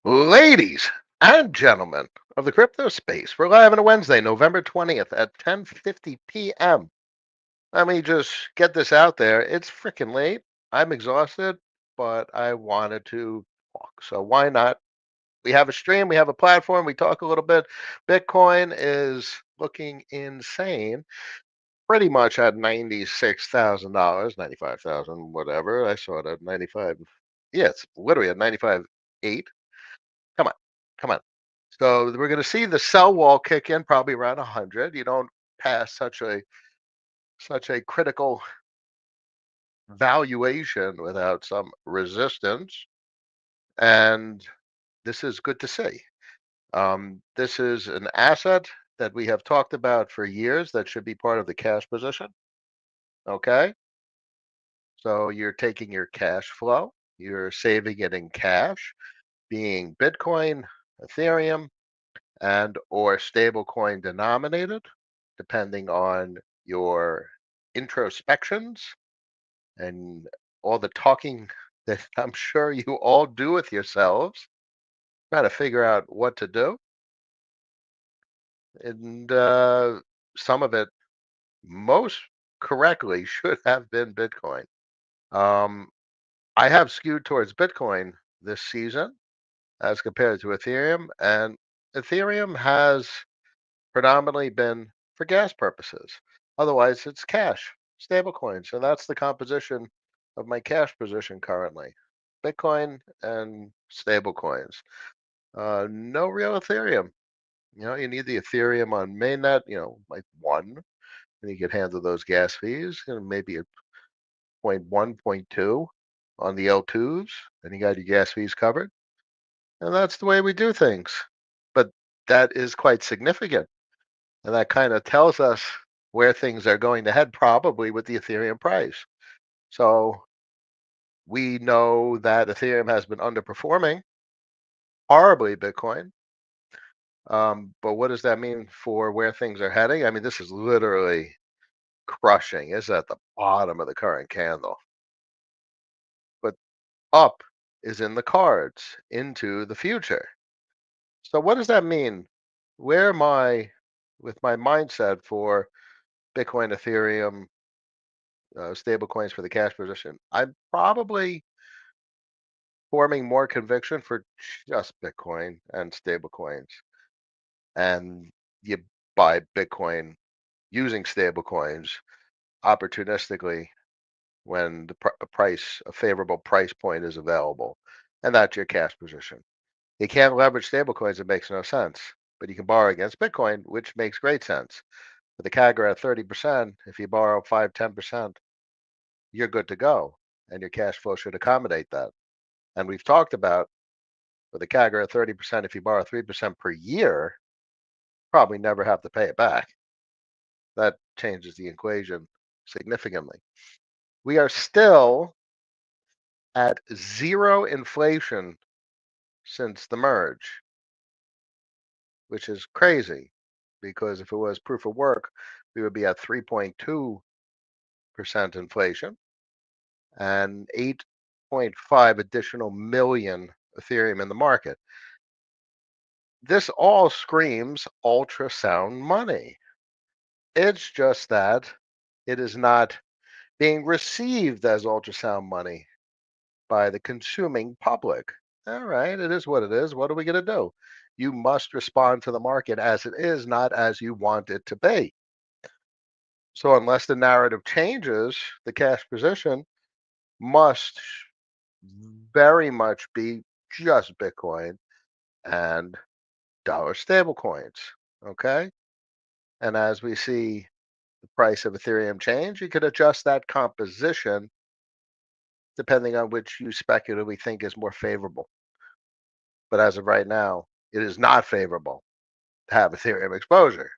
Ladies and gentlemen of the crypto space, we're live on a Wednesday, November 20th at 10:50 p.m. Let me just get this out there. It's freaking late. I'm exhausted, but I wanted to talk. So why not? We have a stream, we have a platform, we talk a little bit. Bitcoin is looking insane, pretty much at $96,000, 95,000, whatever. I saw it at 95. Yeah, it's literally at 95.8. Come on. Come on. So we're going to see the sell wall kick in probably around 100. You don't pass such a critical valuation without some resistance, and this is good to see. This is an asset that we have talked about for years that should be part of the cash position. Okay, so you're taking your cash flow, you're saving it in cash, being Bitcoin, Ethereum, and or stablecoin denominated, depending on your introspections and all the talking that I'm sure you all do with yourselves, trying to figure out what to do. And some of it, most correctly, should have been Bitcoin. Um, I have skewed towards Bitcoin this season as compared to Ethereum, and Ethereum has predominantly been for gas purposes. Otherwise, it's cash, stable coins. And that's the composition of my cash position currently. Bitcoin and stable coins. No real Ethereum. You need the Ethereum on mainnet, like one, and you get handle those gas fees, maybe a point one, point two on the L2s, and you got your gas fees covered. And that's the way we do things. But that is quite significant. And that kind of tells us where things are going to head, probably with the Ethereum price. So we know that Ethereum has been underperforming horribly Bitcoin. But what does that mean for where things are heading? I mean, this is literally crushing. It's at the bottom of the current candle. But up is in the cards into the future. So what does that mean? Where am I with my mindset for Bitcoin, Ethereum, stable coins for the cash position? I'm probably forming more conviction for just Bitcoin and stable coins. And you buy Bitcoin using stable coins opportunistically when a favorable price point is available. And that's your cash position. You can't leverage stable coins, it makes no sense. But you can borrow against Bitcoin, which makes great sense. With the CAGR at 30%, if you borrow 5, 10%, you're good to go. And your cash flow should accommodate that. And we've talked about with a CAGR at 30%, if you borrow 3% per year, probably never have to pay it back. That changes the equation significantly. We are still at zero inflation since the merge, which is crazy because if it was proof of work, we would be at 3.2% inflation and 8.5 additional million Ethereum in the market. This all screams ultrasound money. It's just that it is not being received as ultrasound money by the consuming public. All right, it is what it is. What are we going to do? You must respond to the market as it is, not as you want it to be. So, unless the narrative changes, the cash position must very much be just Bitcoin and dollar stable coins. Okay. And as we see the price of Ethereum change, you could adjust that composition depending on which you speculatively think is more favorable. But as of right now, it is not favorable to have Ethereum exposure.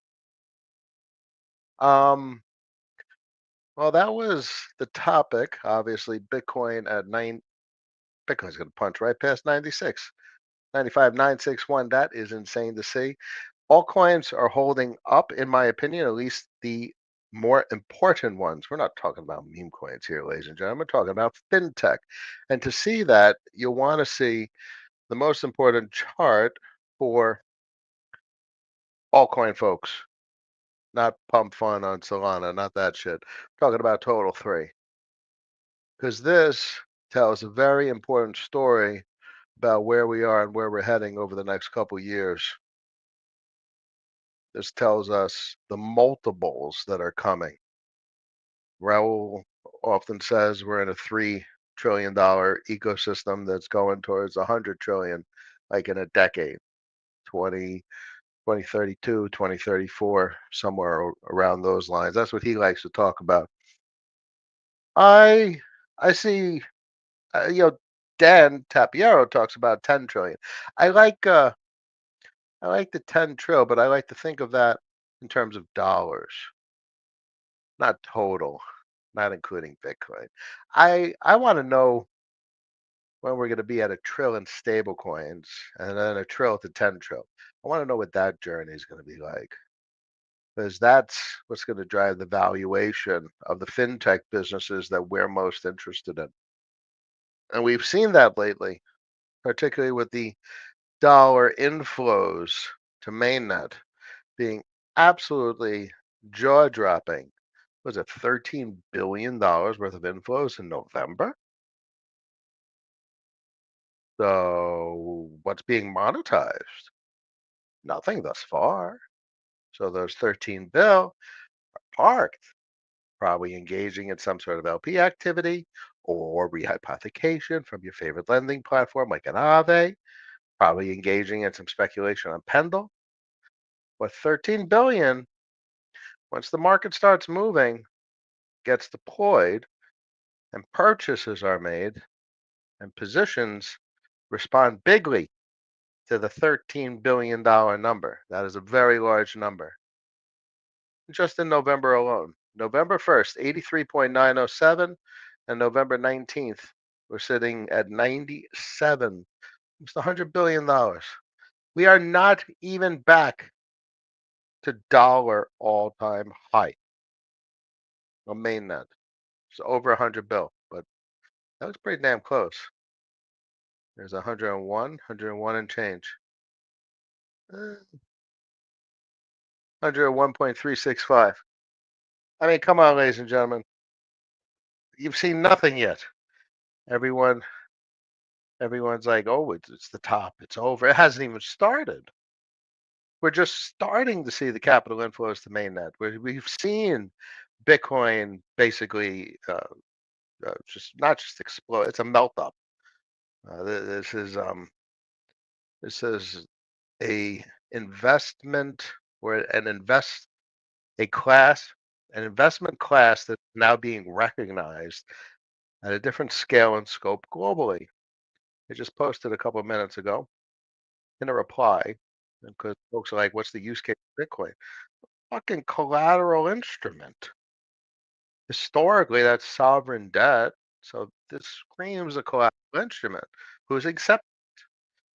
Um, well, that was the topic. Obviously, Bitcoin at Bitcoin's going to punch right past 96, 95,961. That is insane to see. Altcoins are holding up, in my opinion, at least the more important ones. We're not talking about meme coins here, ladies and gentlemen. We're talking about fintech. And to see that, you'll want to see the most important chart for altcoin folks, not pump fun on Solana, not that shit. Talking about total three, because this tells a very important story about where we are and where we're heading over the next couple years. This tells us the multiples that are coming. Raul often says we're in a $3 trillion ecosystem that's going towards 100 trillion, like in a decade, 20, 2032, 2034, somewhere around those lines. That's what he likes to talk about. I I see, Dan Tapiero talks about 10 trillion. I like I like the 10 trill, but I like to think of that in terms of dollars, not total, not including Bitcoin. I want to know when we're going to be at a trill in stable coins and then a trill to 10 trill. I want to know what that journey is going to be like, because that's what's going to drive the valuation of the fintech businesses that we're most interested in. And we've seen that lately, particularly with the dollar inflows to mainnet being absolutely jaw dropping. Was it $13 billion worth of inflows in November? So what's being monetized? Nothing thus far. So those 13 bill are parked, probably engaging in some sort of LP activity or rehypothecation from your favorite lending platform like an Aave, probably engaging in some speculation on Pendle. But 13 billion, once the market starts moving, gets deployed and purchases are made and positions respond bigly to the $13 billion number. That is a very large number. Just in November alone. November 1st, 83.907, and November 19th, we're sitting at 97, almost $100 billion. We are not even back to dollar all-time high on mainnet. It's over 100 bill, but that was pretty damn close. There's 101, 101 and change. 101.365. I mean, come on, ladies and gentlemen. You've seen nothing yet. Everyone, everyone's like, oh, it's the top. It's over. It hasn't even started. We're just starting to see the capital inflows to mainnet. We've seen Bitcoin basically just not just explode. It's a melt up. This is a investment or a class, an investment class that's now being recognized at a different scale and scope globally. I just posted a couple of minutes ago in a reply because folks are like, "What's the use case of Bitcoin?" Fucking collateral instrument. Historically, that's sovereign debt. So this screams a collateral instrument. Who's accepting?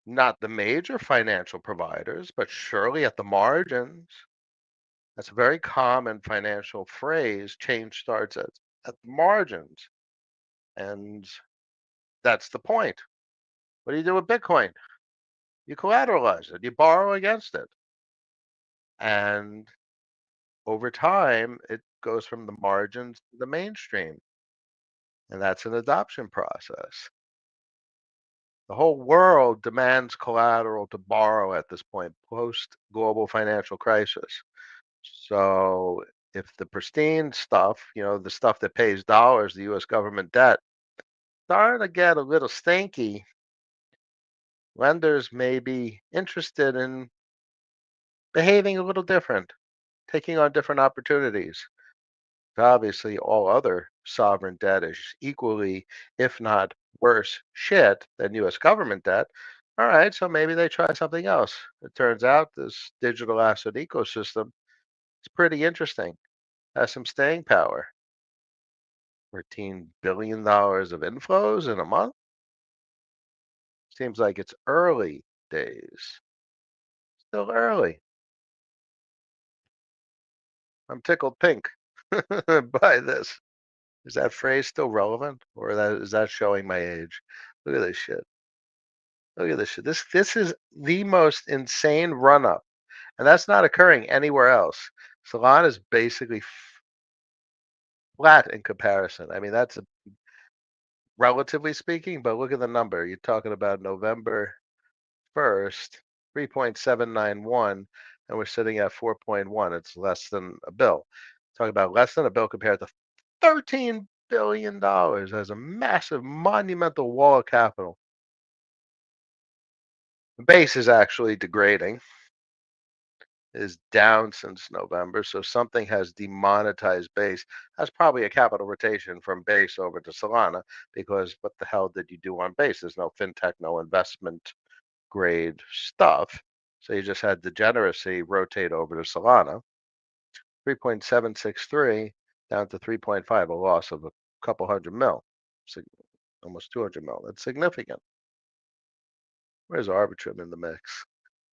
Not the major financial providers, but surely at the margins. That's a very common financial phrase. Change starts at the margins. And that's the point. What do you do with Bitcoin? You collateralize it, you borrow against it. And over time, it goes from the margins to the mainstream. And that's an adoption process. The whole world demands collateral to borrow at this point, post global financial crisis. So if the pristine stuff, the stuff that pays dollars, the US government debt, starting to get a little stinky, lenders may be interested in behaving a little different, taking on different opportunities. Obviously, all other sovereign debt is equally, if not worse, shit than US government debt. All right, so maybe they try something else. It turns out this digital asset ecosystem is pretty interesting, has some staying power. $13 billion of inflows in a month? Seems like it's early days. Still early. I'm tickled pink by this. Is that phrase still relevant, or is that showing my age? Look at this shit. Look at this shit. This is the most insane run up, and that's not occurring anywhere else. Solana is basically flat in comparison. I mean, that's relatively speaking, but look at the number. You're talking about November 1st, 3.791, and we're sitting at 4.1. It's less than a bill. Talking about less than a bill compared to $13 billion as a massive, monumental wall of capital. The base is actually degrading, is down since November, so something has demonetized base. That's probably a capital rotation from base over to Solana because what the hell did you do on base? There's no fintech, no investment grade stuff. So you just had degeneracy rotate over to Solana. 3.763 down to 3.5, a loss of a couple hundred mil, almost 200 mil. That's significant. Where's Arbitrum in the mix?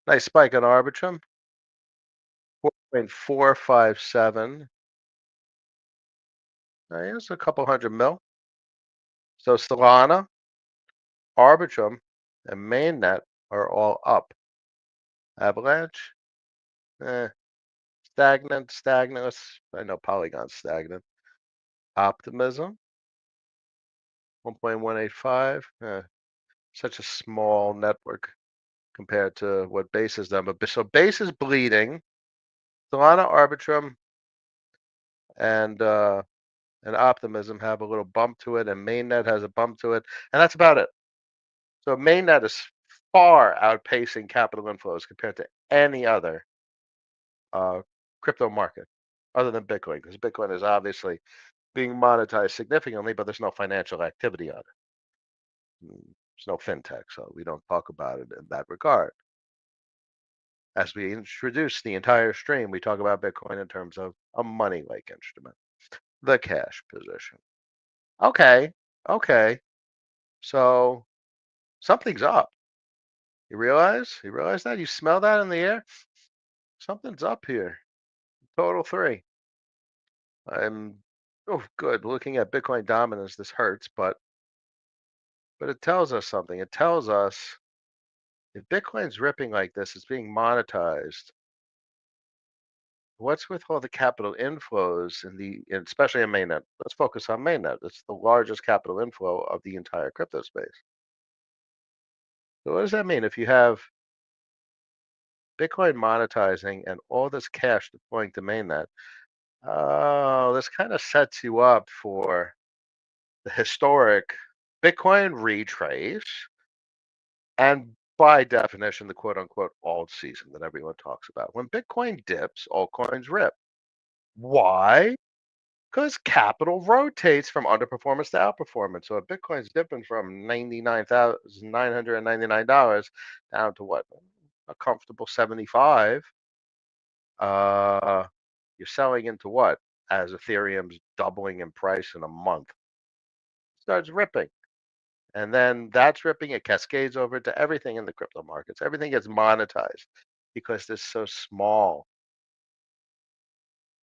Nice spike on Arbitrum, 4.457. Here's a couple hundred mil. So Solana, Arbitrum, and Mainnet are all up. Avalanche, eh, stagnant. I know Polygon's stagnant. Optimism, 1.185. Such a small network compared to what Base has done. But so Base is bleeding. Solana, Arbitrum, and uh, and Optimism have a little bump to it, and Mainnet has a bump to it, and that's about it. So Mainnet is far outpacing capital inflows compared to any other uh, crypto market other than Bitcoin, because Bitcoin is obviously being monetized significantly, but there's no financial activity on it. There's no fintech, so we don't talk about it in that regard. As we introduce the entire stream, we talk about Bitcoin in terms of a money-like instrument, the cash position. Okay, okay. So something's up. You realize? You realize that? You smell that in the air? Something's up here. Total three. I'm good. Looking at Bitcoin dominance, this hurts, but it tells us something. It tells us if Bitcoin's ripping like this, it's being monetized. What's with all the capital inflows especially in mainnet? Let's focus on mainnet. It's the largest capital inflow of the entire crypto space. So what does that mean? If you have Bitcoin monetizing and all this cash deploying to mainnet, oh, this kind of sets you up for the historic Bitcoin retrace and by definition, the quote unquote alt season that everyone talks about. When Bitcoin dips, altcoins rip. Why? Because capital rotates from underperformance to outperformance. So if Bitcoin's dipping from $99,999 down to what? A comfortable 75, uh, you're selling into what? As Ethereum's doubling in price in a month. It starts ripping. And then that's ripping, it cascades over to everything in the crypto markets. Everything gets monetized because this so small.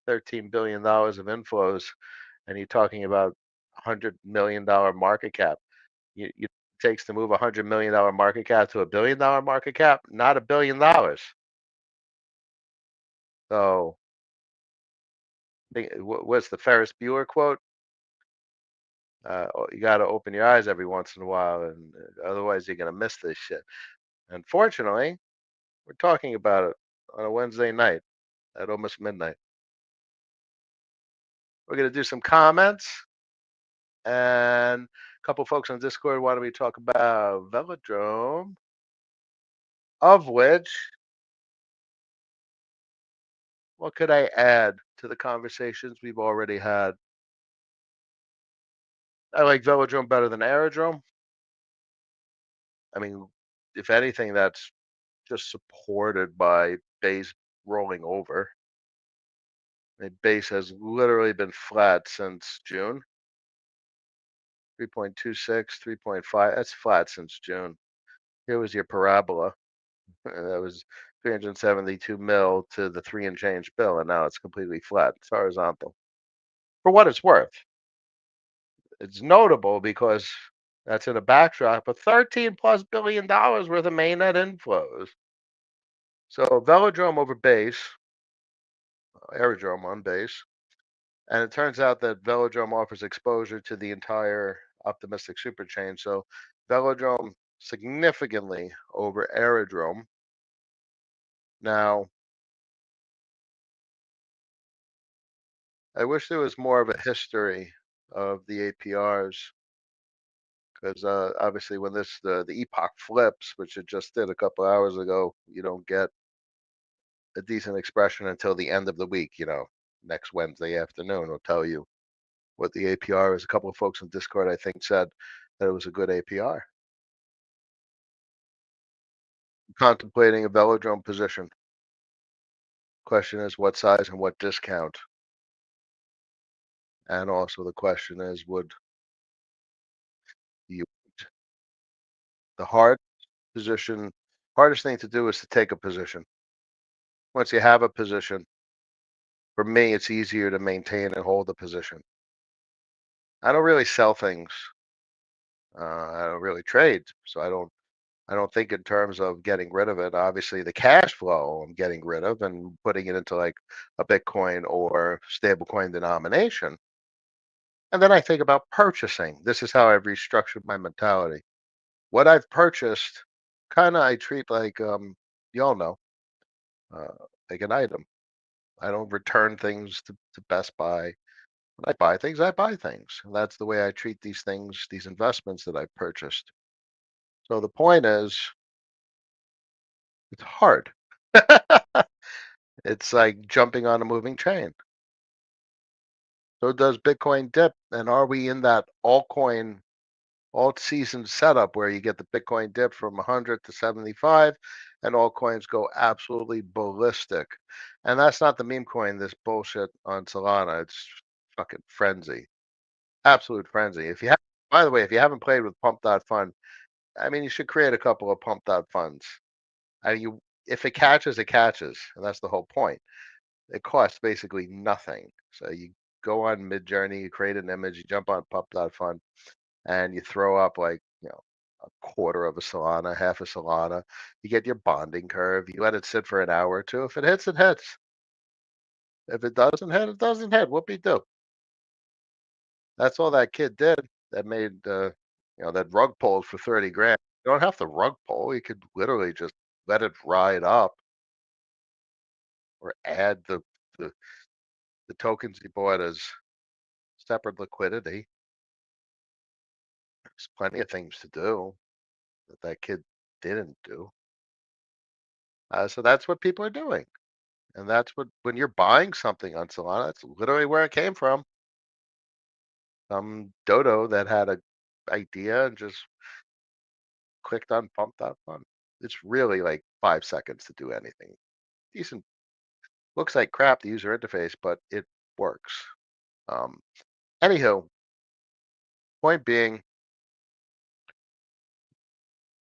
$13 billion of inflows, and you're talking about $100 million market cap. It takes to move $100 million market cap to $1 billion market cap, not $1 billion. So, what's the Ferris Bueller quote? You got to open your eyes every once in a while, and otherwise you're gonna miss this shit. Unfortunately, we're talking about it on a Wednesday night at almost midnight. We're gonna do some comments, and a couple folks on Discord wanted me to talk about Velodrome, of which, what could I add to the conversations we've already had? I like Velodrome better than Aerodrome. I mean, if anything, that's just supported by base rolling over. Base has literally been flat since June. 3.26, 3.5. That's flat since June. Here was your parabola. That was 372 mil to the 3 and change bill, and now it's completely flat. It's horizontal. For what it's worth, it's notable because That's in a backdrop of 13 plus $billion worth of mainnet inflows. So velodrome over base, aerodrome on base, and it turns out that velodrome offers exposure to the entire optimistic superchain. So velodrome significantly over aerodrome. Now, I wish there was more of a history of the APRs because obviously when the epoch flips, which it just did a couple hours ago, you don't get a decent expression until the end of the week. Next Wednesday afternoon will tell you what the APR is. A couple of folks in Discord, I think, said that it was a good APR. Contemplating a velodrome position. Question is what size and what discount? And also the question is, would you the hardest thing to do is to take a position. Once you have a position, for me, it's easier to maintain and hold the position. I don't really sell things. I don't really trade, so I don't think in terms of getting rid of it. Obviously, the cash flow I'm getting rid of and putting it into like a Bitcoin or stablecoin denomination. And then I think about purchasing. This is how I've restructured my mentality. What I've purchased, kind of I treat like you all know, uh, like an item. I don't return things to Best Buy. When I buy things, I buy things. And that's the way I treat these things, these investments that I've purchased. So the point is, it's hard. It's like jumping on a moving train. So does Bitcoin dip? And are we in that altcoin, alt season setup where you get the Bitcoin dip from 100 to 75 and altcoins go absolutely ballistic? And that's not the meme coin, this bullshit on Solana. It's fucking frenzy. Absolute frenzy. By the way, if you haven't played with Pump.Fun, I mean, you should create a couple of Pump.Funds. If it catches, it catches. And that's the whole point. It costs basically nothing. So you go on Midjourney, you create an image, you jump on Pup.Fun, and you throw up like, a quarter of a Solana, half a Solana. You get your bonding curve. You let it sit for an hour or two. If it hits, it hits. If it doesn't hit, it doesn't hit. Whoopie do. That's all that kid did. That made that rug pull for 30 grand. You don't have to rug pull. You could literally just let it ride up or add the tokens he bought as separate liquidity. There's plenty of things to do that that kid didn't do. So that's what people are doing, and that's what when you're buying something on Solana, that's literally where it came from. Some dodo that had a idea and just clicked on pump.fun. It's really like 5 seconds to do anything. Decent. Looks like crap the user interface, but it works. Um, Anywho, point being,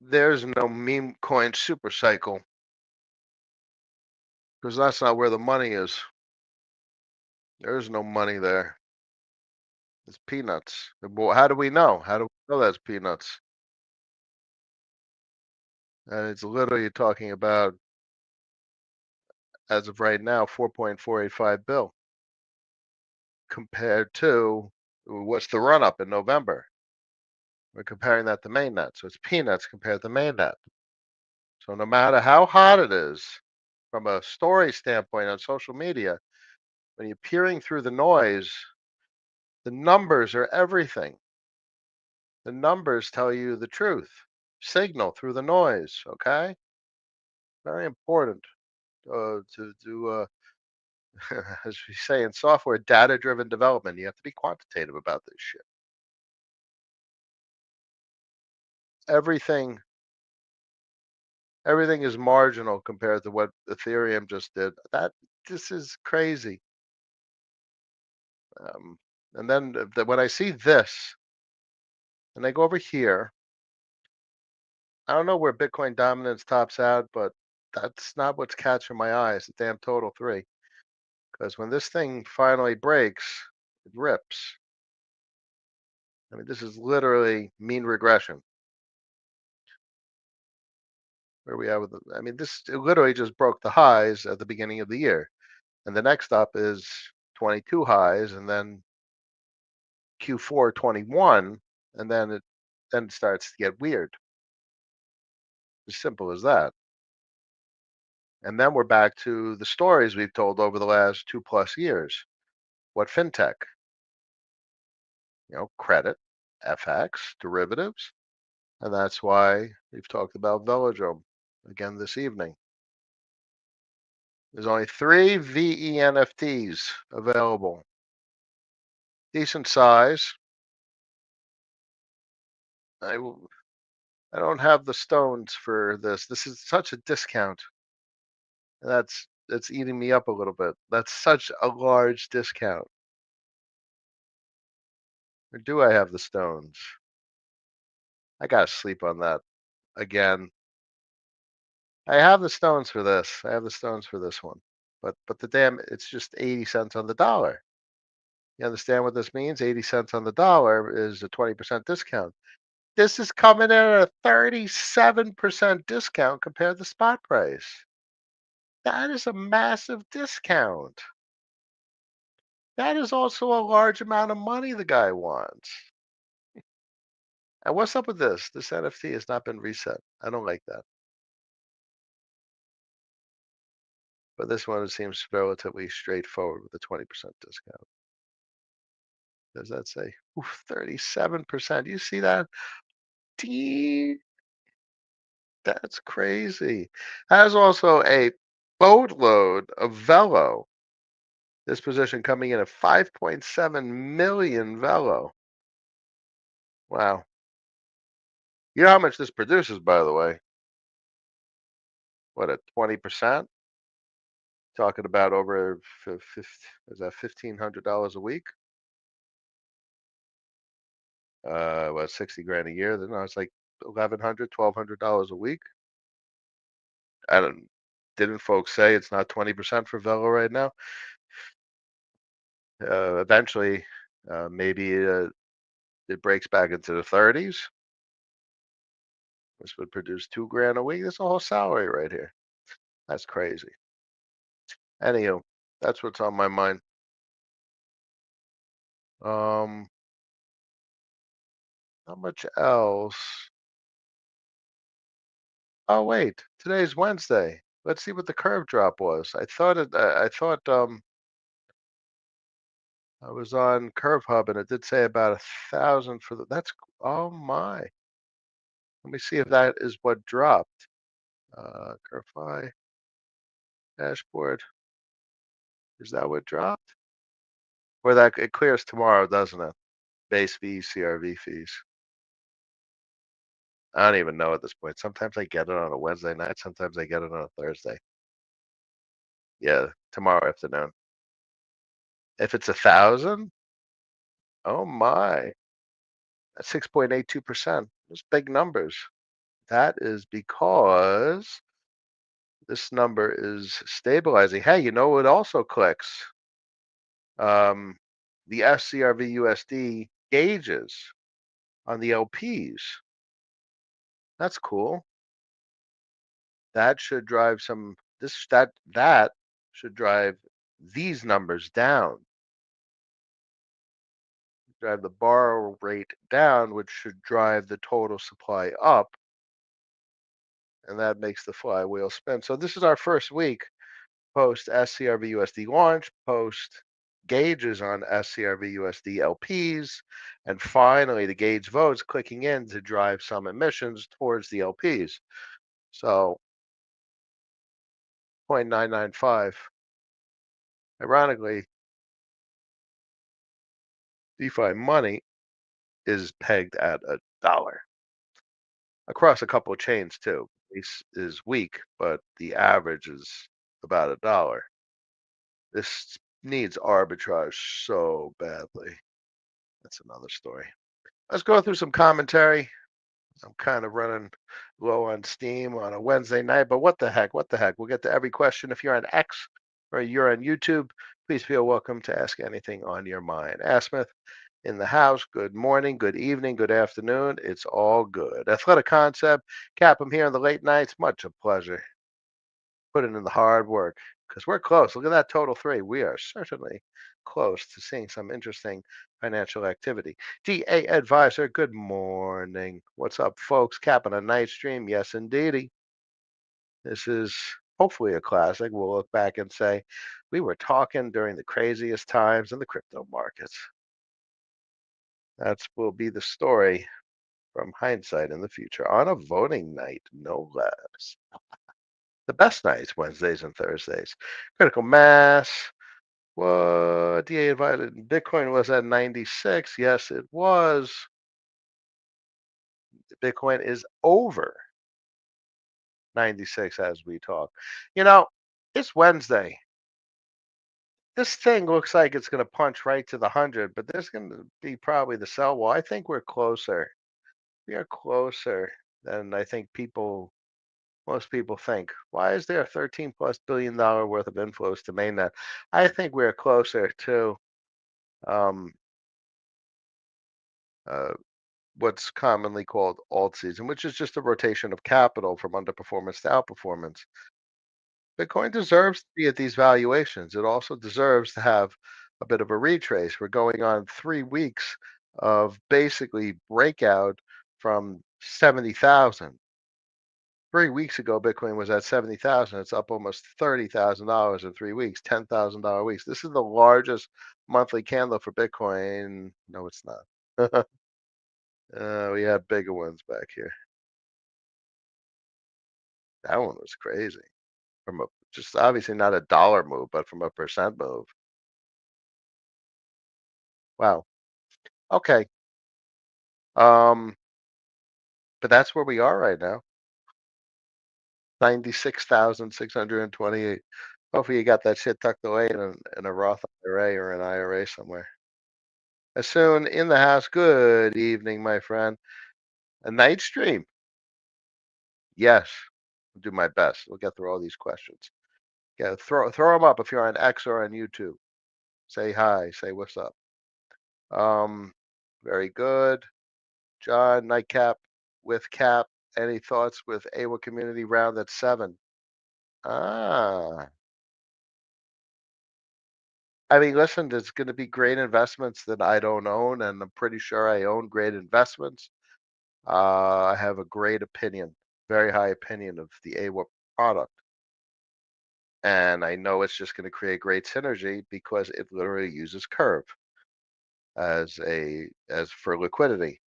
there's no meme coin super cycle because that's not where the money is. There's no money there. It's peanuts. Well, how do we know? How do we know that's peanuts? And it's literally talking about, as of right now, 4.485 bill compared to what's the run up in November? We're comparing that to mainnet. So it's peanuts compared to mainnet. So no matter how hot it is from a story standpoint on social media, when you're peering through the noise, the numbers are everything. The numbers tell you the truth. Signal through the noise, okay? Very important to do, as we say in software, data-driven development. You have to be quantitative about this shit. Everything, everything is marginal compared to what Ethereum just did. This is crazy. And then when I see this, and I go over here, I don't know where Bitcoin dominance tops out, but that's not what's catching my eye. It's a damn total three. Because when this thing finally breaks, it rips. I mean, this is literally mean regression. Where we are with I mean, this it literally just broke the highs at the beginning of the year. And the next up is 22 highs and then Q4 21 and then it starts to get weird. As simple as that. And then we're back to the stories we've told over the last 2+ years. What fintech? Credit, FX, derivatives, and that's why we've talked about Velodrome again this evening. There's only 3 VE NFTs available. Decent size. I w- I don't have the stones for this. This is such a discount. That's eating me up a little bit. That's such a large discount. Or do I have the stones? I gotta sleep on that again. I have the stones for this. I have the stones for this one. But the damn it's just 80 cents on the dollar. You understand what this means? 80 cents on the dollar is a 20% discount. This is coming in at a 37% discount compared to spot price. That is a massive discount. That is also a large amount of money the guy wants. And what's up with this? This NFT has not been reset. I don't like that. But this one seems relatively straightforward with a 20% discount. Does that say? Oof, 37%. You see that? Dee, that's crazy. Has also a boatload of Velo. This position coming in at 5.7 million Velo. Wow. You know how much this produces, by the way? What, at 20%? Talking about over is that $1,500 a week? What, 60 grand a year? No, it's like 1,100, $1,200 a week. I don't. Didn't folks say it's not 20% for Velo right now? Eventually, maybe it breaks back into the 30s. This would produce 2 grand a week. That's a whole salary right here. That's crazy. Anywho, that's what's on my mind. Um, how much else? Oh wait, today's Wednesday. Let's see what the curve drop was. I thought I was on Curve Hub and it did say about 1,000 for the. That's oh my. Let me see if that is what dropped. Curve dashboard. Is that what dropped? Or that it clears tomorrow, doesn't it? Base fees, CRV fees. I don't even know at this point. Sometimes I get it on a Wednesday night. Sometimes I get it on a Thursday. Yeah, tomorrow afternoon. If it's 1,000, oh my, that's 6.82%. Those big numbers. That is because this number is stabilizing. Hey, you know what also clicks? Um, the SCRV USD gauges on the LPs. That's cool. That should drive some this that should drive these numbers down, drive the borrow rate down, which should drive the total supply up, and that makes the flywheel spin. So this is our first week post SCRV USD launch, post gauges on SCRV USD LPs, and finally the gauge votes clicking in to drive some emissions towards the LPs. So 0.995. Ironically, DeFi money is pegged at $1 across a couple of chains too. Base is weak, but the average is about $1. This needs arbitrage so badly. That's another story. Let's go through some commentary. I'm kind of running low on steam on a Wednesday night, but what the heck? What the heck? We'll get to every question. If you're on X or you're on YouTube, please feel welcome to ask anything on your mind. Ask Smith, In the house, good morning, good evening, good afternoon. It's all good. Athletic concept. Cap, I'm here in the late nights. Much a pleasure. Putting in the hard work because we're close. Look at that total three. We are certainly close to seeing some interesting financial activity. DA Advisor, good morning. What's up, folks? Capping a night stream. Yes, indeedy. This is hopefully a classic. We'll look back and say we were talking during the craziest times in the crypto markets. That will be the story from hindsight in the future on a voting night, no less. The best nights, Wednesdays and Thursdays. Critical mass. What DA invited? Bitcoin was at 96. Yes, it was. Bitcoin is over 96 as we talk. You know, it's Wednesday. This thing looks like it's going to punch right to the 100, but there's going to be probably the sell wall. I think we're closer. We are closer than I think most people think. Why is there 13 plus $1 billion worth of inflows to mainnet? I think we're closer to um, uh, what's commonly called alt season, which is just a rotation of capital from underperformance to outperformance. Bitcoin deserves to be at these valuations. It also deserves to have a bit of a retrace. We're going on 3 weeks of basically breakout from 70,000. 3 weeks ago, Bitcoin was at 70,000. It's up almost $30,000 in 3 weeks, $10,000 weeks. This is the largest monthly candle for Bitcoin. No, it's not. We have bigger ones back here. That one was crazy. From a just obviously not a dollar move, but from a percent move. Wow. Okay. Um, but that's where we are right now. 96,628. Hopefully you got that shit tucked away in a Roth IRA or an IRA somewhere. Soon in the house. Good evening, my friend. A night stream. Yes. I'll do my best. We'll get through all these questions. Yeah, throw them up if you're on X or on YouTube. Say hi. Say what's up. Um, very good. John, nightcap with cap. Any thoughts with AWA community round at 7? Ah, I mean, listen, there's going to be great investments that I don't own, and I'm pretty sure I own great investments. I have a great opinion, very high opinion of the AWA product. And I know it's just going to create great synergy because it literally uses Curve as for liquidity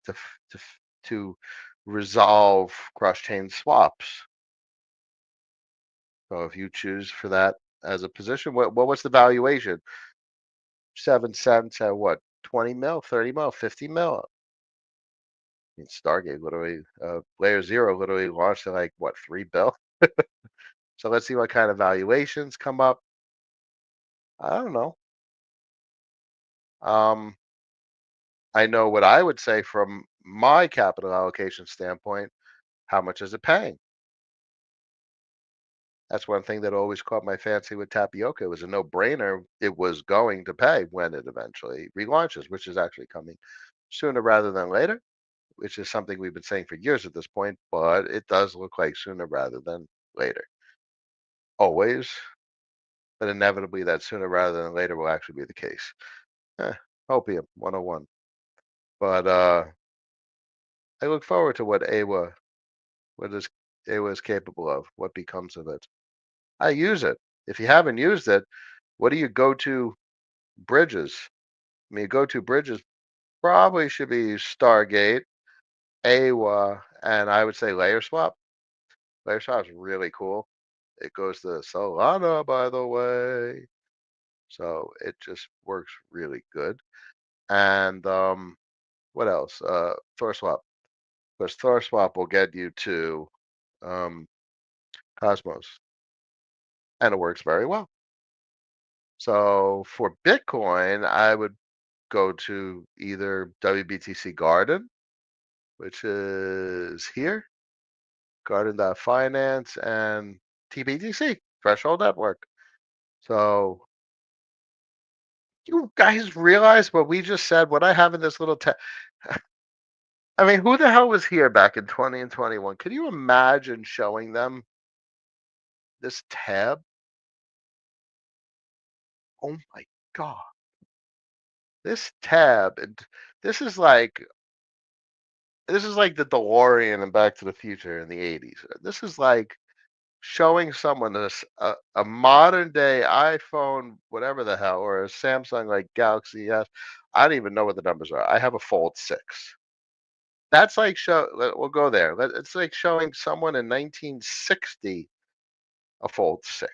to resolve cross-chain swaps. So if you choose for that as a position, what was the valuation? 7 cents at what? 20 mil, 30 mil, 50 mil. I mean, Stargate literally, Layer Zero literally launched at like what, 3 bill? So let's see what kind of valuations come up. I don't know. Um, I know what I would say from my capital allocation standpoint. How much is it paying? That's one thing that always caught my fancy with Tapioca. It was a no-brainer. It was going to pay when it eventually relaunches, which is actually coming sooner rather than later, which is something we've been saying for years at this point, but it does look like sooner rather than later. Always, but inevitably that sooner rather than later will actually be the case. Eh, Opium 101. But I look forward to what is AWA is capable of, what becomes of it. I use it. If you haven't used it, what do you go to bridges? I mean, go to bridges probably should be Stargate, AWA, and I would say Layer Swap. Layer Swap is really cool. It goes to Solana, by the way. So it just works really good. And what else? Thor Swap. Because Thor Swap will get you to um, Cosmos, and it works very well. So for Bitcoin, I would go to either WBTC Garden, which is here, Garden.finance, and TBTC, Threshold Network. So You guys realize what we just said? What I have in this little I mean, who the hell was here back in 20 and 21? Can you imagine showing them this tab? Oh my god. This tab and this is like the DeLorean and Back to the Future in the 80s. This is like showing someone a modern day iPhone, whatever the hell, or a Samsung like Galaxy S. I don't even know what the numbers are. I have a Fold 6. That's like we'll go there. It's like showing someone in 1960 a Fold 6.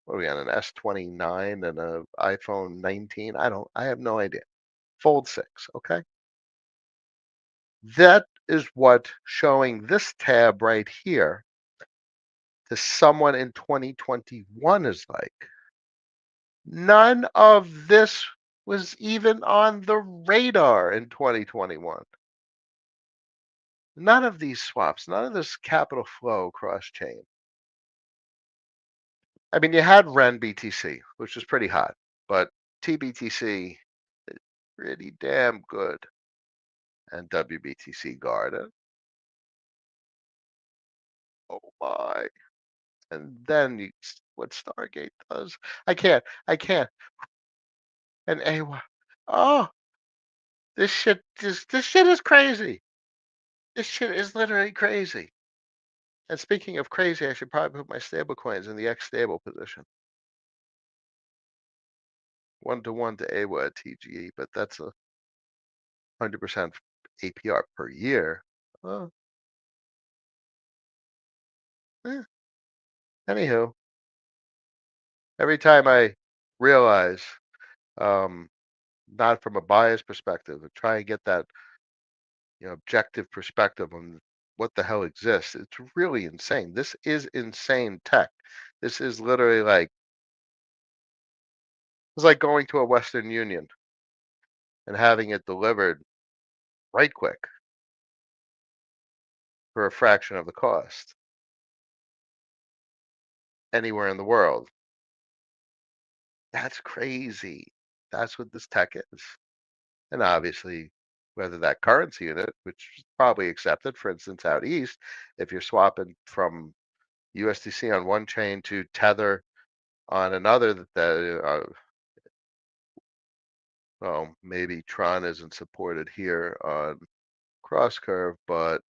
What are we on, an S29 and a iPhone 19? I have no idea. Fold 6, okay? That is what showing this tab right here to someone in 2021 is like. None of this was even on the radar in 2021. None of these swaps, none of this capital flow cross chain. I mean, you had Ren BTC, which was pretty hot, but TBTC is pretty damn good. And WBTC Garden. Oh my. And then what Stargate does. I can't. And AWA. Oh, this shit is crazy. This shit is literally crazy. And speaking of crazy, I should probably put my stable coins in the X stable position. 1 to 1 to AWA at TGE, but that's a 100% APR per year. Uh, eh, Anywho, every time I realize, um, not from a bias perspective, and try and get that objective perspective on what the hell exists. It's really insane. This is insane tech. This is literally like it's like going to a Western Union and having it delivered right quick for a fraction of the cost anywhere in the world. That's crazy. That's what this tech is. And obviously, whether that currency unit, which is probably accepted, for instance, out east, if you're swapping from USDC on one chain to Tether on another, well, maybe Tron isn't supported here on cross curve, but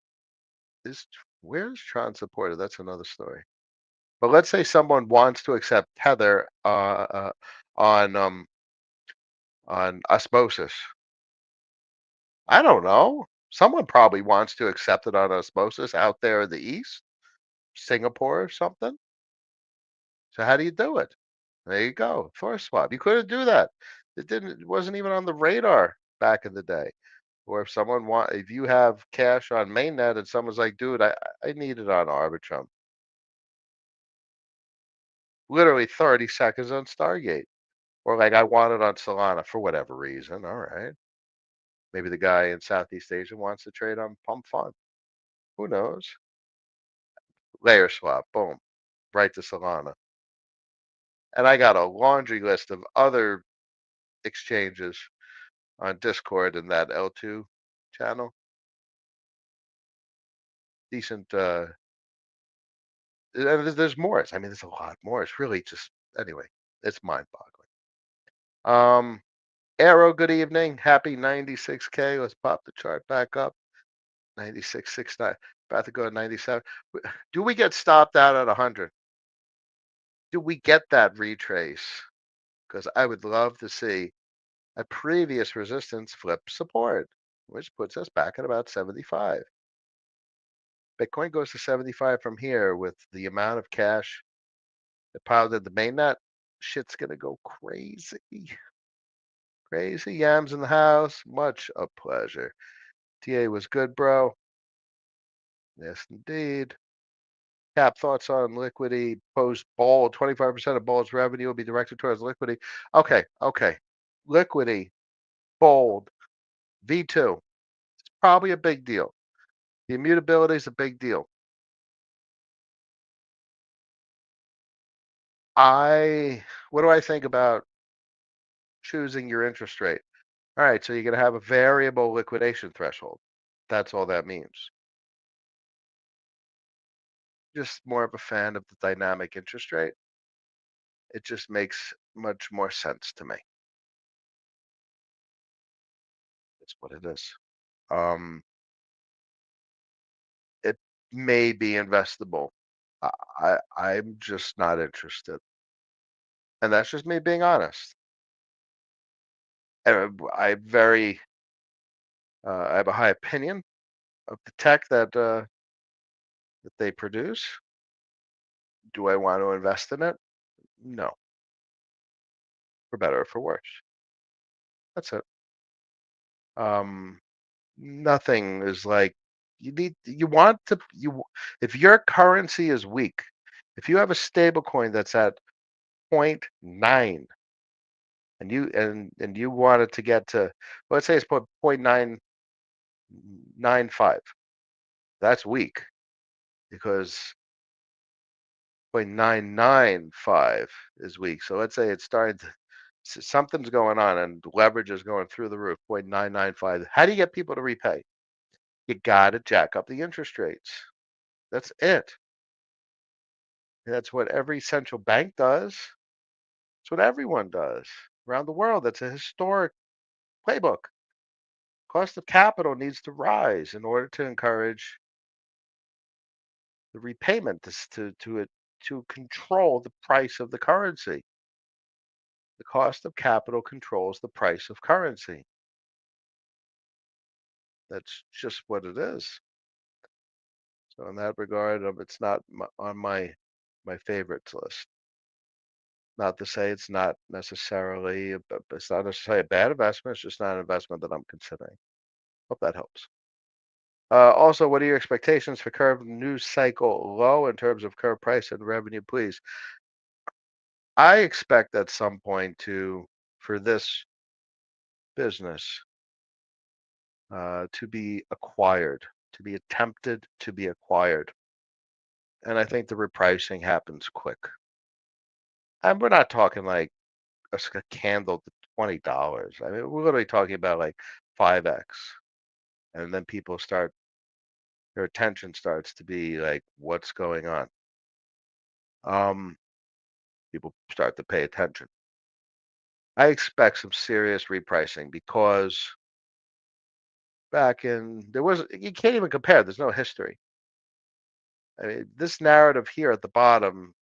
is where is Tron supported? That's another story. But let's say someone wants to accept Tether on Osmosis. I don't know. Someone probably wants to accept it on Osmosis out there in the east, Singapore or something. So how do you do it? There you go, force swap. You couldn't do that. It wasn't even on the radar back in the day. Or if you have cash on mainnet and someone's like, dude, I need it on Arbitrum. Literally 30 seconds on Stargate. Or like I want it on Solana for whatever reason. All right. Maybe the guy in Southeast Asia wants to trade on Pump Fund. Who knows? Layer swap, boom, right to Solana. And I got a laundry list of other exchanges on Discord and that L2 channel. Decent and there's more. I mean, there's a lot more. It's really just anyway, it's mind-boggling. Arrow, good evening. Happy 96K. Let's pop the chart back up. 96.69. About to go to 97. Do we get stopped out at 100? Do we get that retrace? Because I would love to see a previous resistance flip support, which puts us back at about 75. Bitcoin goes to 75 from here with the amount of cash that piled in the mainnet. Shit's gonna go crazy. Crazy yams in the house. Much a pleasure. TA was good, bro. Yes, indeed. Cap thoughts on liquidity post Bold. 25% of Bold's revenue will be directed towards liquidity. Okay. Liquidity, Bold, V2. It's probably a big deal. The immutability is a big deal. What do I think about choosing your interest rate. All right, so you're going to have a variable liquidation threshold. That's all that means. Just more of a fan of the dynamic interest rate. It just makes much more sense to me. That's what it is. Um, it may be investable. I'm just not interested, and that's just me being honest. I have a high opinion of the tech that they produce. Do I want to invest in it? No, for better or for worse. That's it. Um, Nothing is like you want to if your currency is weak, if you have a stable coin that's at point 0.9 and you want it to get to, let's say it's 0.995, that's weak because 0.995 is weak. So let's say it's starting to something's going on and leverage is going through the roof, 0.995. How do you get people to repay? You got to jack up the interest rates. That's it. That's what every central bank does. It's what everyone does around the world. That's a historic playbook. Cost of capital needs to rise in order to encourage the repayment to control the price of the currency. The cost of capital controls the price of currency. That's just what it is. So in that regard, it's not on my favorites list. Not to say it's not necessarily, it's not necessarily a bad investment. It's just not an investment that I'm considering. Hope that helps. Also, what are your expectations for curve news cycle low in terms of curve price and revenue, please? I expect at some point for this business to be acquired, to be attempted to be acquired, and I think the repricing happens quick. And we're not talking like a candle to $20. I mean, we're literally talking about like 5x, and then people start their attention starts to be like, what's going on? Um, People start to pay attention. I expect some serious repricing because back in there was you can't even compare. There's no history. I mean, this narrative here at the bottom,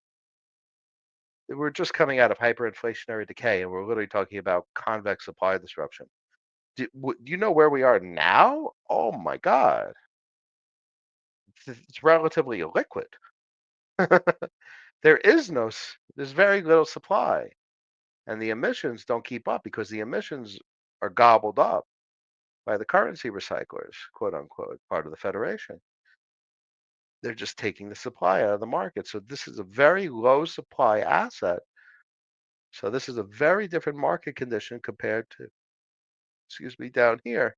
we're just coming out of hyperinflationary decay, and we're literally talking about convex supply disruption. Do you know where we are now? Oh my God, it's relatively illiquid. There's very little supply, and the emissions don't keep up because the emissions are gobbled up by the currency recyclers, quote unquote, part of the federation. They're just taking the supply out of the market. So this is a very low supply asset. So this is a very different market condition compared to, excuse me, down here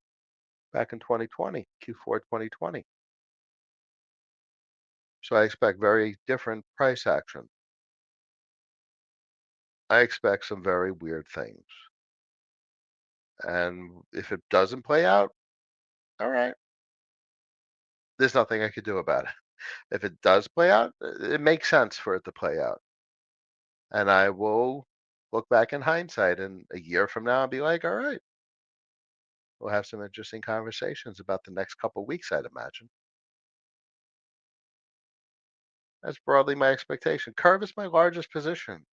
back in 2020, Q4 2020. So I expect very different price action. I expect some very weird things. And if it doesn't play out, all right, there's nothing I could do about it. If it does play out, it makes sense for it to play out. And I will look back in hindsight and a year from now and be like, all right, we'll have some interesting conversations about the next couple weeks, I'd imagine. That's broadly my expectation. Curve is my largest position,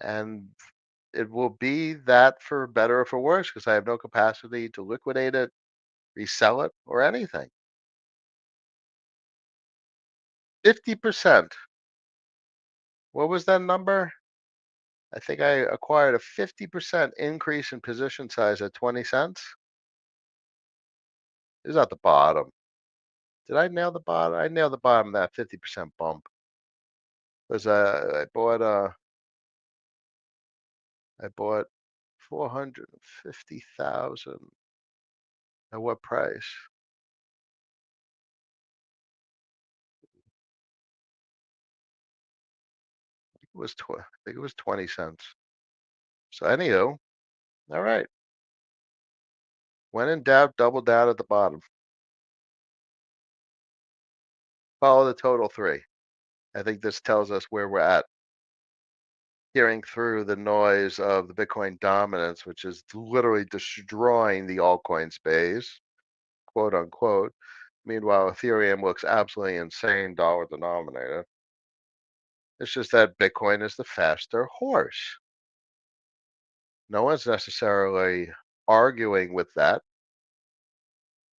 and it will be that for better or for worse because I have no capacity to liquidate it, resell it, or anything. 50%. What was that number? I think I acquired a 50% increase in position size at 20 cents. Is at the bottom. Did I nail the bottom? I nailed the bottom of that 50% bump. Was I bought 450,000 at what price? I think it was 20 cents. So anywho, all right. When in doubt, double down at the bottom. Follow the total three. I think this tells us where we're at. Hearing through the noise of the Bitcoin dominance, which is literally destroying the altcoin space, quote unquote. Meanwhile, Ethereum looks absolutely insane dollar denominated. It's just that Bitcoin is the faster horse. No one's necessarily arguing with that.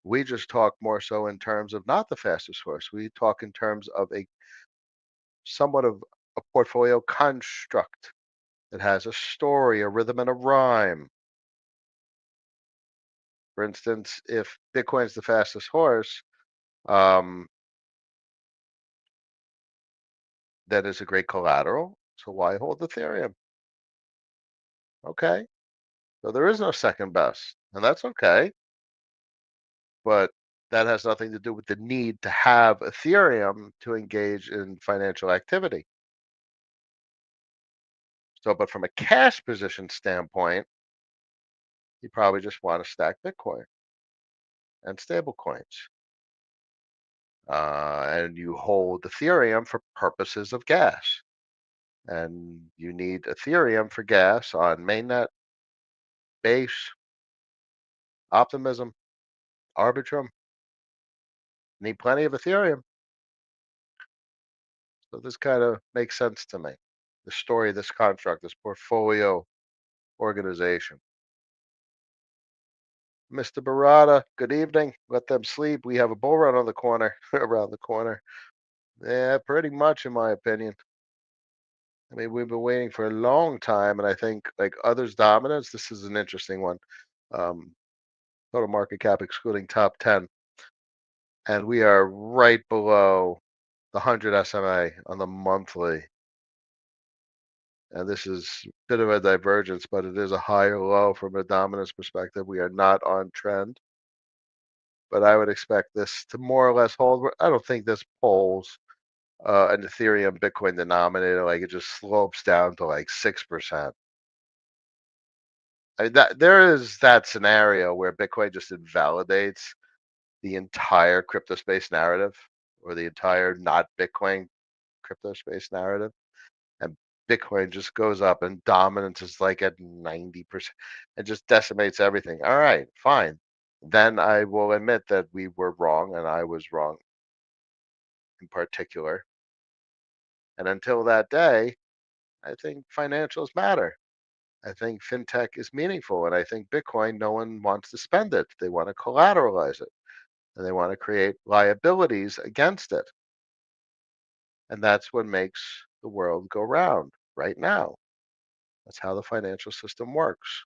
We just talk more so in terms of not the fastest horse. We talk in terms of a somewhat of a portfolio construct that has a story, a rhythm, and a rhyme. For instance, if Bitcoin's the fastest horse, um, that is a great collateral. So why hold Ethereum? Okay. So there is no second best, and that's okay. But that has nothing to do with the need to have Ethereum to engage in financial activity. So, but from a cash position standpoint, you probably just want to stack Bitcoin and stable coins. And you hold Ethereum for purposes of gas. And you need Ethereum for gas on mainnet, Base, Optimism, Arbitrum. Need plenty of Ethereum. So this kind of makes sense to me. The story, this construct, this portfolio organization. Mr. Barada, good evening. Let them sleep. We have a bull run on the corner, around the corner. Yeah, pretty much, in my opinion. I mean, we've been waiting for a long time, and I think like others' dominance, this is an interesting one. Um, Total market cap excluding top 10, and we are right below the 100 SMA on the monthly. And this is a bit of a divergence, but it is a higher low from a dominance perspective. We are not on trend, but I would expect this to more or less hold. I don't think this pulls an Ethereum Bitcoin denominator, like it just slopes down to like 6%. I mean, that there is that scenario where Bitcoin just invalidates the entire crypto space narrative or the entire not Bitcoin crypto space narrative, and Bitcoin just goes up and dominance is like at 90%. It just decimates everything. All right, fine. Then I will admit that we were wrong and I was wrong in particular. And until that day, I think financials matter. I think fintech is meaningful. And I think Bitcoin, no one wants to spend it. They want to collateralize it and they want to create liabilities against it. And that's what makes the world go round right now. That's how the financial system works,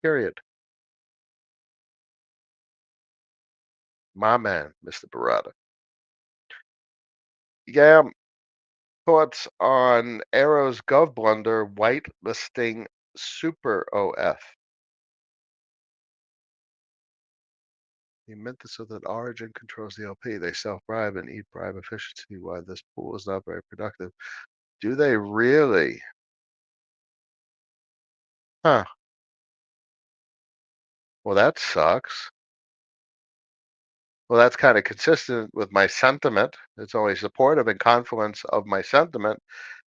period. My man, Mr. Barada. Yeah, thoughts on Arrow's Gov blunder whitelisting Super OF. He meant this so that Origin controls the LP. They self-bribe and eat bribe efficiency while this pool is not very productive. Do they really? Huh. Well, that sucks. Well, that's kind of consistent with my sentiment. It's only supportive and confluence of my sentiment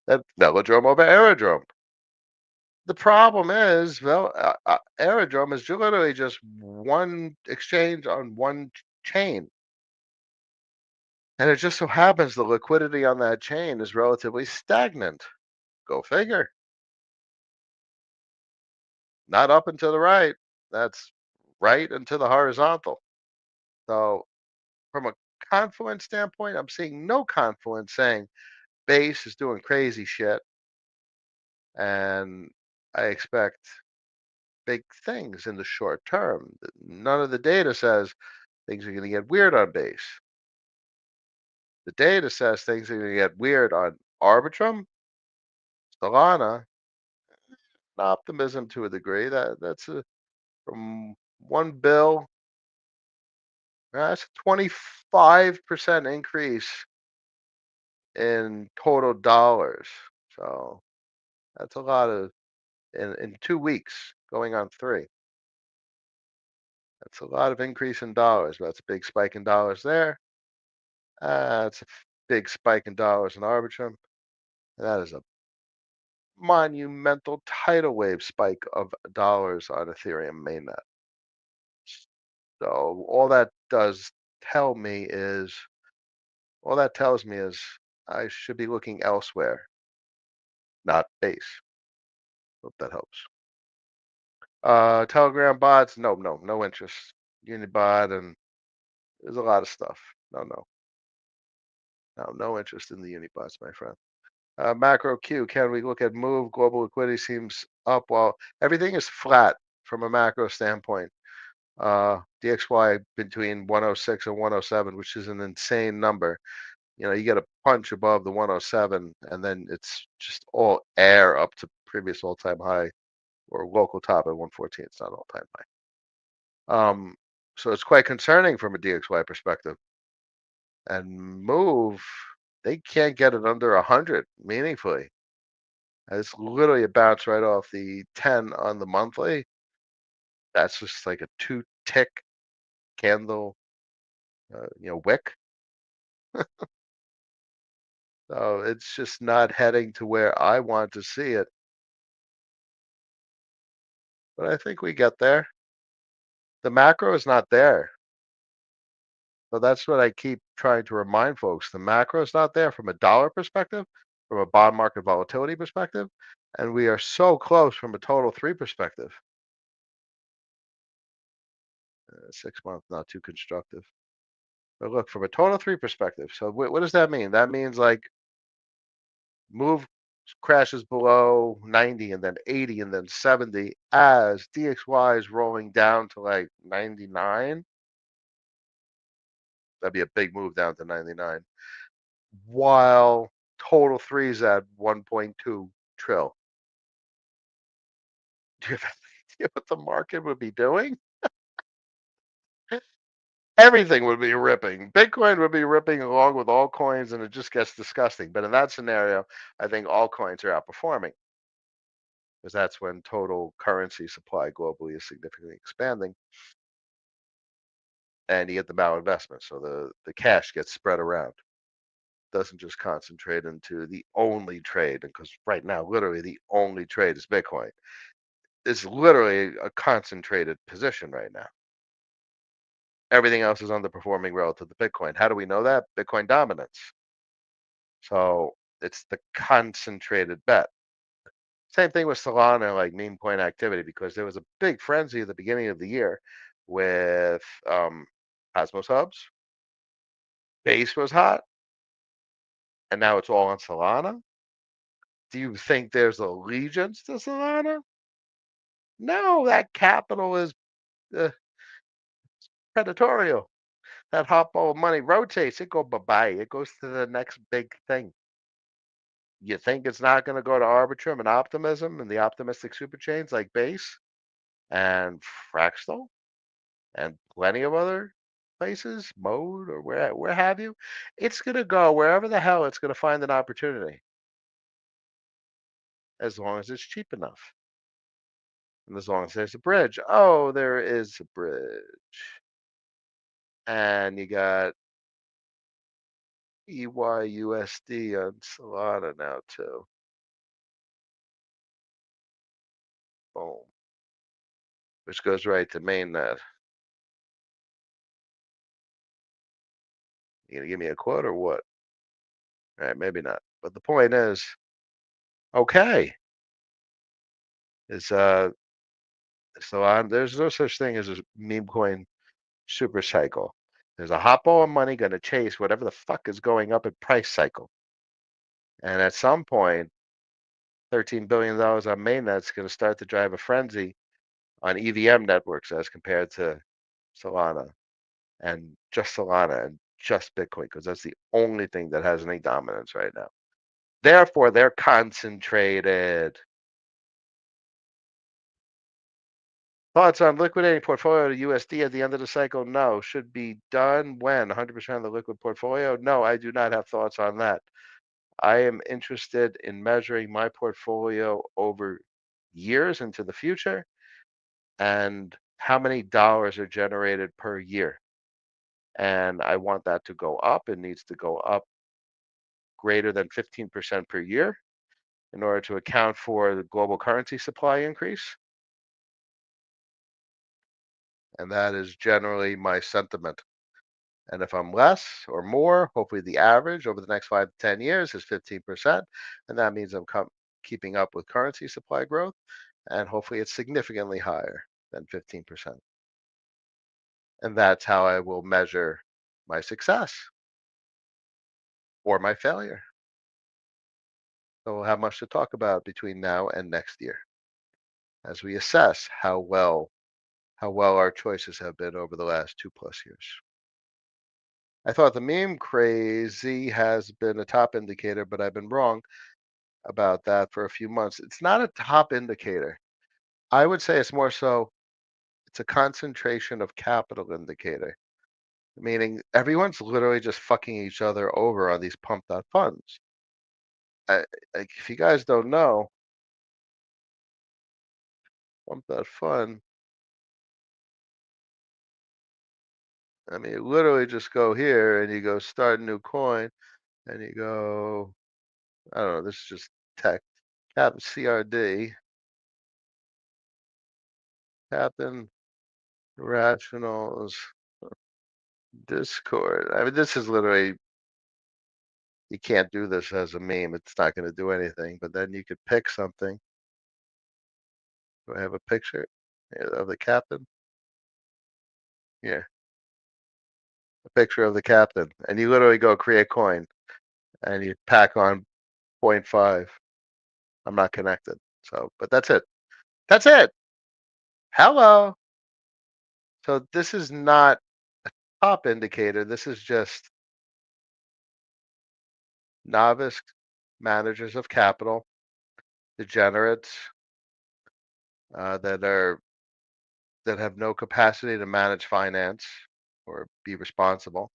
that velodrome over aerodrome. The problem is, well, aerodrome is literally just one exchange on one chain. And it just so happens the liquidity on that chain is relatively stagnant. Go figure. Not up and to the right. That's right and to the horizontal. So, from a confluence standpoint, I'm seeing no confluence saying base is doing crazy shit. And I expect big things in the short term. None of the data says things are going to get weird on base. The data says things are going to get weird on Arbitrum, Solana, and optimism to a degree. That's from 1 bill. That's a 25% increase in total dollars. So That's a lot of in 2 weeks, going on three. That's a lot of increase in dollars. That's a big spike in dollars there. That's a big spike in dollars in Arbitrum. That is a monumental tidal wave spike of dollars on Ethereum mainnet. So tell me is all that tells me is I should be looking elsewhere, not base. Hope that helps. Telegram bots, no interest. Unibot and there's a lot of stuff. No interest in the Unibots, my friend. Macro Q, can we look at move? Global liquidity seems up while everything is flat from a macro standpoint. DXY between 106 and 107, which is an insane number. You get a punch above the 107, and then it's just all air up to previous all-time high or local top at 114. It's not all-time high. So it's quite concerning from a DXY perspective. And move, they can't get it under 100 meaningfully. It's literally a bounce right off the 10 on the monthly. That's just like a two tick candle, wick. So it's just not heading to where I want to see it. But I think we get there. The macro is not there. So that's what I keep trying to remind folks. The macro is not there from a dollar perspective, from a bond market volatility perspective, and we are so close from a total three perspective. 6 months, not too constructive. But look, from a total three perspective, so what does that mean? That means like move crashes below 90 and then 80 and then 70 as DXY is rolling down to like 99. That'd be a big move down to 99. While total three is at 1.2 trill. Do you have any idea what the market would be doing? Everything would be ripping. Bitcoin would be ripping along with all coins, and it just gets disgusting. But in that scenario, I think all coins are outperforming because that's when total currency supply globally is significantly expanding, and you get the malinvestment. So the cash gets spread around, doesn't just concentrate into the only trade. Because right now, literally, the only trade is Bitcoin. It's literally a concentrated position right now. Everything else is underperforming relative to Bitcoin. How do we know that? Bitcoin dominance. So it's the concentrated bet. Same thing with Solana, like meme coin activity, because there was a big frenzy at the beginning of the year with Cosmos hubs. Base was hot, and now it's all on Solana. Do you think there's allegiance to Solana? No, that capital is uh, predatorial. That hot ball of money rotates. It go bye-bye. It goes to the next big thing. You think it's not going to go to Arbitrum and Optimism and the optimistic super chains like Base and Fractal and plenty of other places, Mode or where have you? It's going to go wherever the hell it's going to find an opportunity as long as it's cheap enough and as long as there's a bridge. Oh, there is a bridge. And you got EYUSD on Solana now too. Boom. Which goes right to mainnet. You gonna give me a quote or what? All right, maybe not. But the point is, okay, is so on. There's no such thing as a meme coin super cycle. There's a hot ball of money going to chase whatever the fuck is going up in price cycle, and at some point, $13 billion on mainnet's going to start to drive a frenzy on EVM networks as compared to Solana and just Bitcoin because that's the only thing that has any dominance right now. Therefore, they're concentrated. Thoughts on liquidating portfolio to USD at the end of the cycle? No. Should be done when? 100% of the liquid portfolio? No, I do not have thoughts on that. I am interested in measuring my portfolio over years into the future and how many dollars are generated per year. And I want that to go up. It needs to go up greater than 15% per year in order to account for the global currency supply increase. And that is generally my sentiment. And if I'm less or more, hopefully the average over the next 5 to 10 years is 15%. And that means keeping up with currency supply growth. And hopefully it's significantly higher than 15%. And that's how I will measure my success or my failure. So we'll have much to talk about between now and next year as we assess how well our choices have been over the last 2+ years. I thought the meme crazy has been a top indicator, but I've been wrong about that for a few months. It's not a top indicator. I would say it's more so it's a concentration of capital indicator, meaning everyone's literally just fucking each other over on these pumped out funds. If you guys don't know, pumped out fund, I mean, you literally just go here and you go start a new coin and you go, I don't know, this is just tech, Cap CRD, Captain Rationals Discord. I mean, this is literally, you can't do this as a meme. It's not going to do anything. But then you could pick something. Do I have a picture of the captain? Yeah, a picture of the captain. And you literally go create coin and you pack on zero point 0.5. I'm not connected. So, but that's it. That's it. Hello. So this is not a top indicator. This is just novice managers of capital, degenerates that have no capacity to manage finance or be responsible.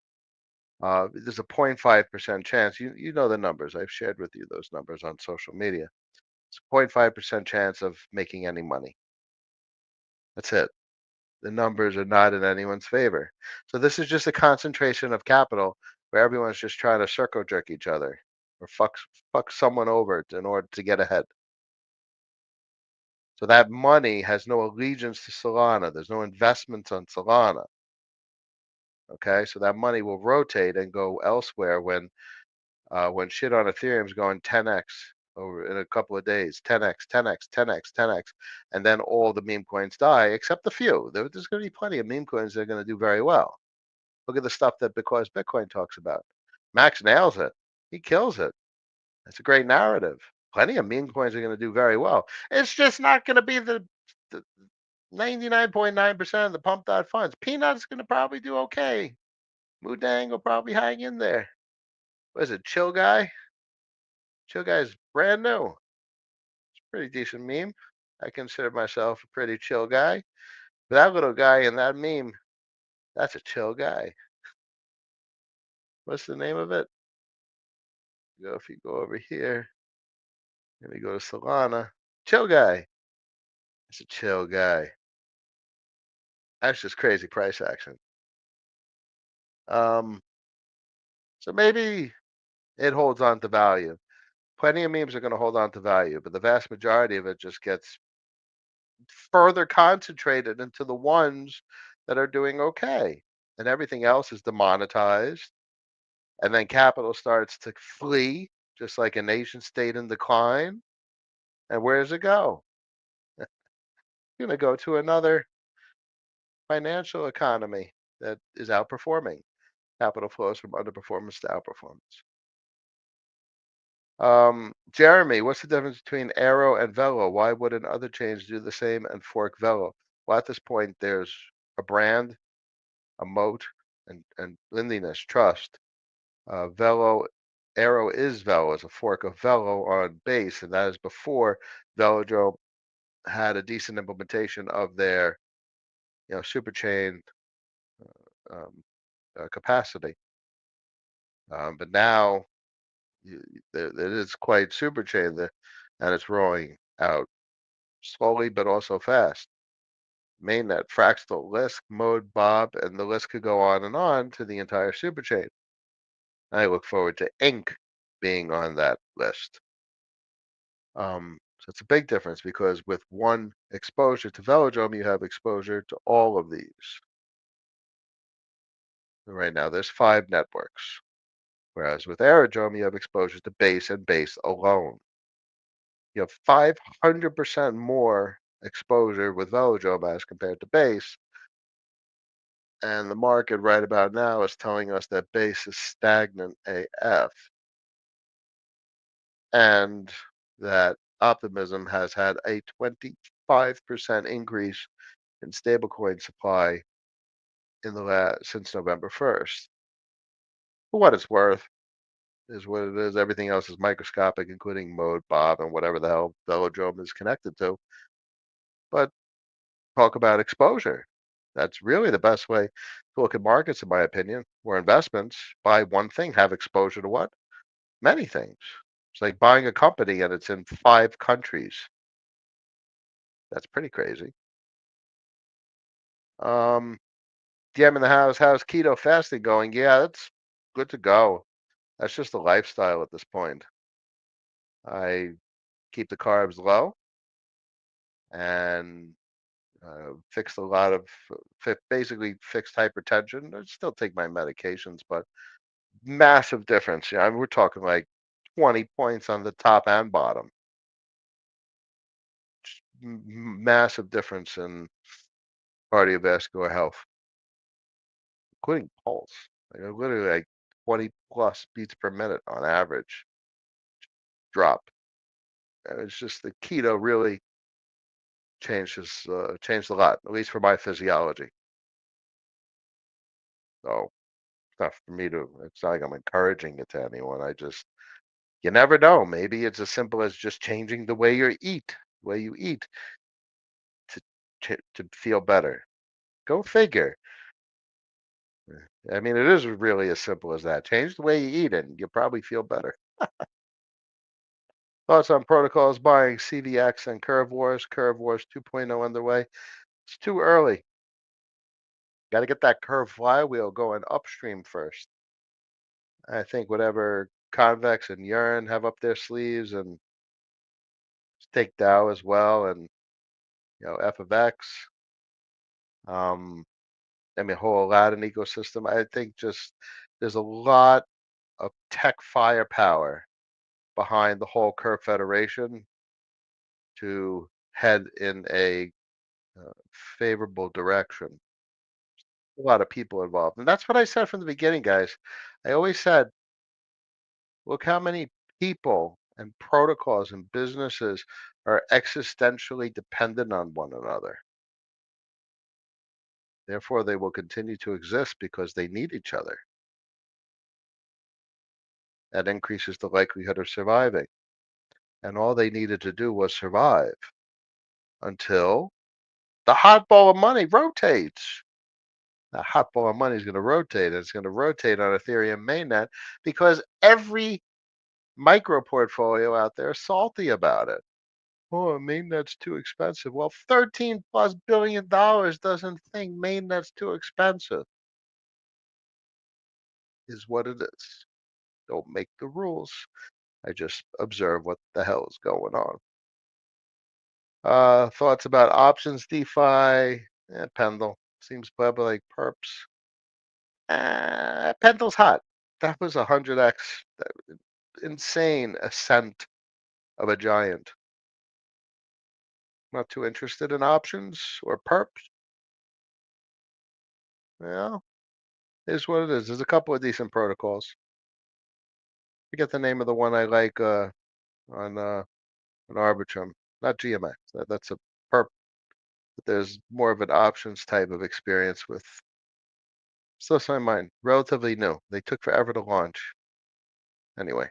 There's a 0.5% chance. You know the numbers. I've shared with you those numbers on social media. It's a 0.5% chance of making any money. That's it. The numbers are not in anyone's favor. So this is just a concentration of capital where everyone's just trying to circle jerk each other or fuck someone over in order to get ahead. So that money has no allegiance to Solana. There's no investments on Solana. Okay, so that money will rotate and go elsewhere when shit on Ethereum is going 10x over in a couple of days, 10x, 10x, 10x, 10x, and then all the meme coins die except a few. There's going to be plenty of meme coins that are going to do very well. Look at the stuff that because Bitcoin talks about. Max nails it. He kills it. It's a great narrative. Plenty of meme coins are going to do very well. It's just not going to be the 99.9% of the pumped out funds. Peanut's going to probably do okay. Mudang will probably hang in there. What is it, Chill Guy? Chill Guy's brand new. It's a pretty decent meme. I consider myself a pretty chill guy. But that little guy in that meme, that's a chill guy. What's the name of it? If you go over here, and we go to Solana, chill guy. It's a chill guy. That's just crazy price action. Um, so maybe it holds on to value. Plenty of memes are going to hold on to value, but the vast majority of it just gets further concentrated into the ones that are doing okay. And everything else is demonetized. And then capital starts to flee, just like a nation state in decline. And where does it go? It's going to go to another financial economy that is outperforming. Capital flows from underperformance to outperformance. Jeremy, what's the difference between Arrow and Velo? Why wouldn't other chains do the same and fork Velo? Well, at this point, there's a brand, a moat, and lendiness, trust. Velo, Arrow is Velo, is a fork of Velo on base, and that is before Velodrome had a decent implementation of their, super chain um, capacity. But now It is quite super chain, and it's rolling out slowly but also fast. Mainnet, Fractal, Lisk, Mode, Bob, and the list could go on to the entire super chain. I look forward to Ink being on that list. So it's a big difference because with one exposure to Velodrome, you have exposure to all of these. Right now, there's 5 networks, whereas with Aerodrome, you have exposure to base and base alone. You have 500% more exposure with Velodrome as compared to base, and the market right about now is telling us that base is stagnant AF, and that optimism has had a 25% increase in stablecoin supply in the since November 1st. For what it's worth, is what it is. Everything else is microscopic, including Mode, Bob, and whatever the hell Velodrome is connected to. But talk about exposure. That's really the best way to look at markets, in my opinion, where investments buy one thing, have exposure to what? Many things. It's like buying a company and it's in 5 countries. That's pretty crazy. DM in the house. How's keto fasting going? Yeah, that's good to go. That's just a lifestyle at this point. I keep the carbs low and fixed a lot of basically fixed hypertension. I still take my medications, but massive difference. Yeah, I mean, we're talking like 20 points on the top and bottom. Massive difference in cardiovascular health, including pulse. Like literally like 20 plus beats per minute on average drop. And it's just the keto really changed a lot, at least for my physiology. So it's not for me to. It's not like I'm encouraging it to anyone. You never know. Maybe it's as simple as just changing the way you eat to to feel better. Go figure. I mean, it is really as simple as that. Change the way you eat, and you'll probably feel better. Thoughts on protocols buying CVX and Curve Wars 2.0 underway. It's too early. Got to get that curve flywheel going upstream first. I think whatever Convex and Urine have up their sleeves, and Stake DAO as well, and F of X. Um, I mean, whole Aladdin ecosystem. I think just there's a lot of tech firepower behind the whole Curve Federation to head in a favorable direction. A lot of people involved, and that's what I said from the beginning, guys. I always said, look how many people and protocols and businesses are existentially dependent on one another. Therefore, they will continue to exist because they need each other. That increases the likelihood of surviving. And all they needed to do was survive until the hot ball of money rotates. The hot ball of money is going to rotate. And it's going to rotate on Ethereum mainnet because every micro portfolio out there is salty about it. Oh, mainnet's too expensive. Well, 13 plus $billion doesn't think mainnet's too expensive, is what it is. Don't make the rules. I just observe what the hell is going on. Thoughts about options DeFi? Pendle seems probably like perps. Pendle's hot. That was 100x. Insane ascent of a giant. Not too interested in options or perps. Yeah, is what it is. There's a couple of decent protocols. Forget the name of the one I like on Arbitrum. Not GMX. That's a perp. But there's more of an options type of experience with. So my mind, relatively new. They took forever to launch. Anyway,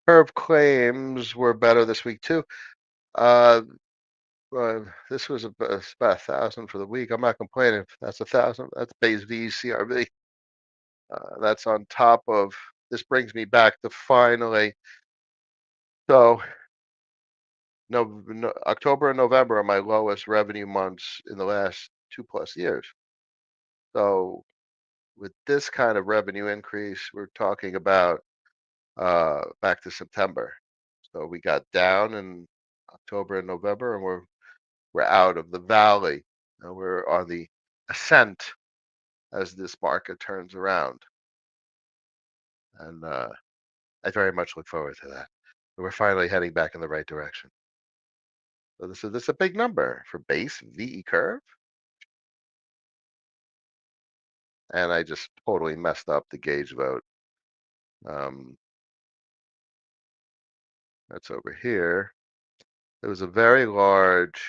Curve claims were better this week too. Uh, this was about 1,000 for the week. I'm not complaining. That's 1,000. That's base V CRV. That's on top of this brings me back to finally. So no, October and November are my lowest revenue months in the last 2+ years. So with this kind of revenue increase, we're talking about back to September. So we got down in October and November, and we're out of the valley. And we're on the ascent as this market turns around. And I very much look forward to that. We're finally heading back in the right direction. So this is a big number for base VE curve, and I just totally messed up the gauge vote. Um, that's over here. It was a very large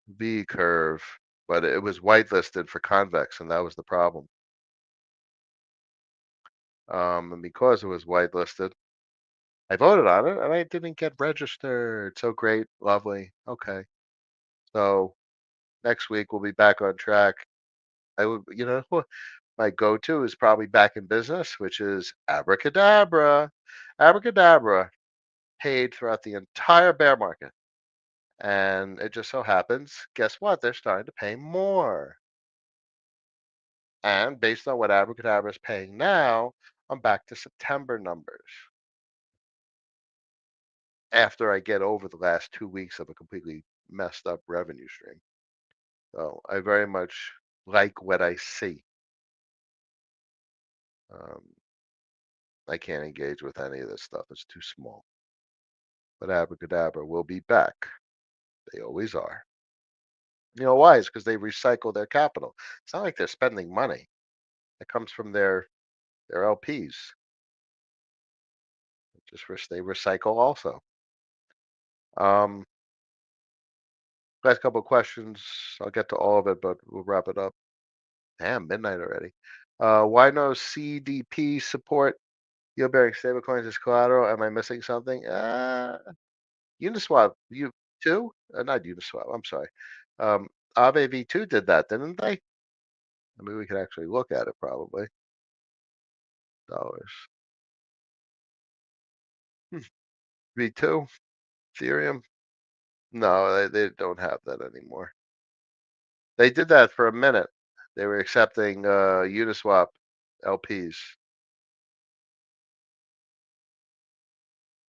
V curve, but it was whitelisted for convex, and that was the problem. And because it was whitelisted, I voted on it, and I didn't get registered. So great, lovely. Okay, so next week we'll be back on track. I would, my go-to is probably back in business, which is abracadabra. Abracadabra paid throughout the entire bear market. And it just so happens, guess what? They're starting to pay more. And based on what abracadabra is paying now, I'm back to September numbers after I get over the last 2 weeks of a completely messed up revenue stream. So I very much like what I see. Um, I can't engage with any of this stuff. It's too small. But abracadabra will be back. They always are. You know why? It's because they recycle their capital. It's not like they're spending money. It comes from their LPs. They recycle also. Um, last couple of questions. I'll get to all of it, but we'll wrap it up. Damn, midnight already. Why no CDP support yield bearing stablecoins as collateral? Am I missing something? Uniswap, you too? Not Uniswap. I'm sorry. Um, Aave V2 did that, didn't they? I mean, we could actually look at it probably. Dollars. Hmm. V2, Ethereum. No, they don't have that anymore. They did that for a minute. They were accepting Uniswap LPs.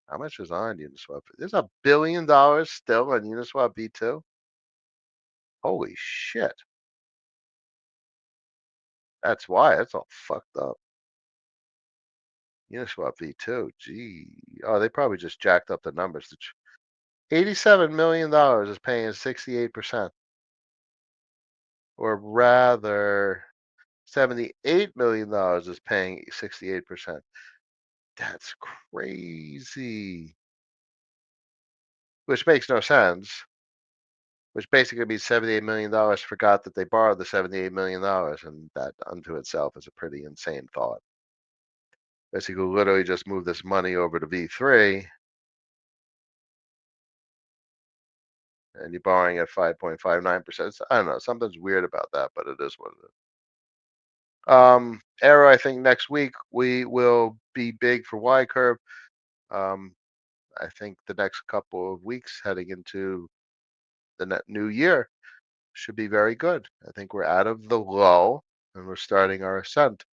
How much is on Uniswap? There's $1 billion still on Uniswap V2. Holy shit! That's why. That's all fucked up. Uniswap V2. Gee. Oh, they probably just jacked up the numbers. $87 million is paying 68%, or rather, $78 million is paying 68%. That's crazy. Which makes no sense. Which basically means $78 million forgot that they borrowed the $78 million, and that unto itself is a pretty insane thought. Basically, literally just move this money over to V3, and you're borrowing at 5.59%. I don't know, something's weird about that, but it is what it is. Arrow, I think next week we will be big for Y curve. Um, I think the next couple of weeks heading into the new year should be very good. I think we're out of the low and we're starting our ascent.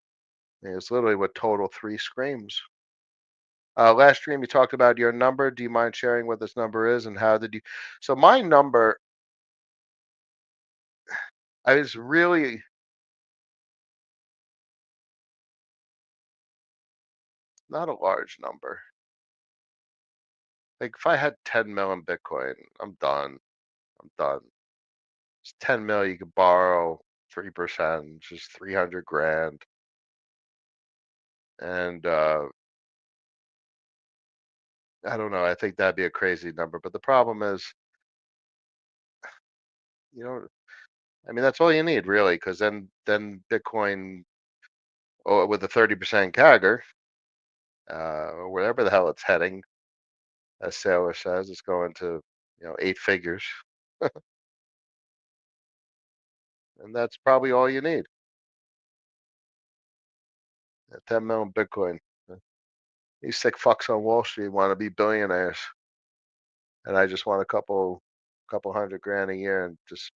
And it's literally what total three screams. Last stream you talked about your number. Do you mind sharing what this number is and how did you? So my number, I was really not a large number. Like if I had 10 mil in Bitcoin, I'm done. I'm done. It's 10 mil you could borrow 3%, just 300 grand. And I don't know. I think that'd be a crazy number. But the problem is, you know, I mean, that's all you need really, because then Bitcoin, oh, with a 30% CAGR, or wherever the hell it's heading, as Sailor says, it's going to, 8 figures, and that's probably all you need. 10 million Bitcoin. These sick fucks on Wall Street want to be billionaires, and I just want a couple hundred grand a year and just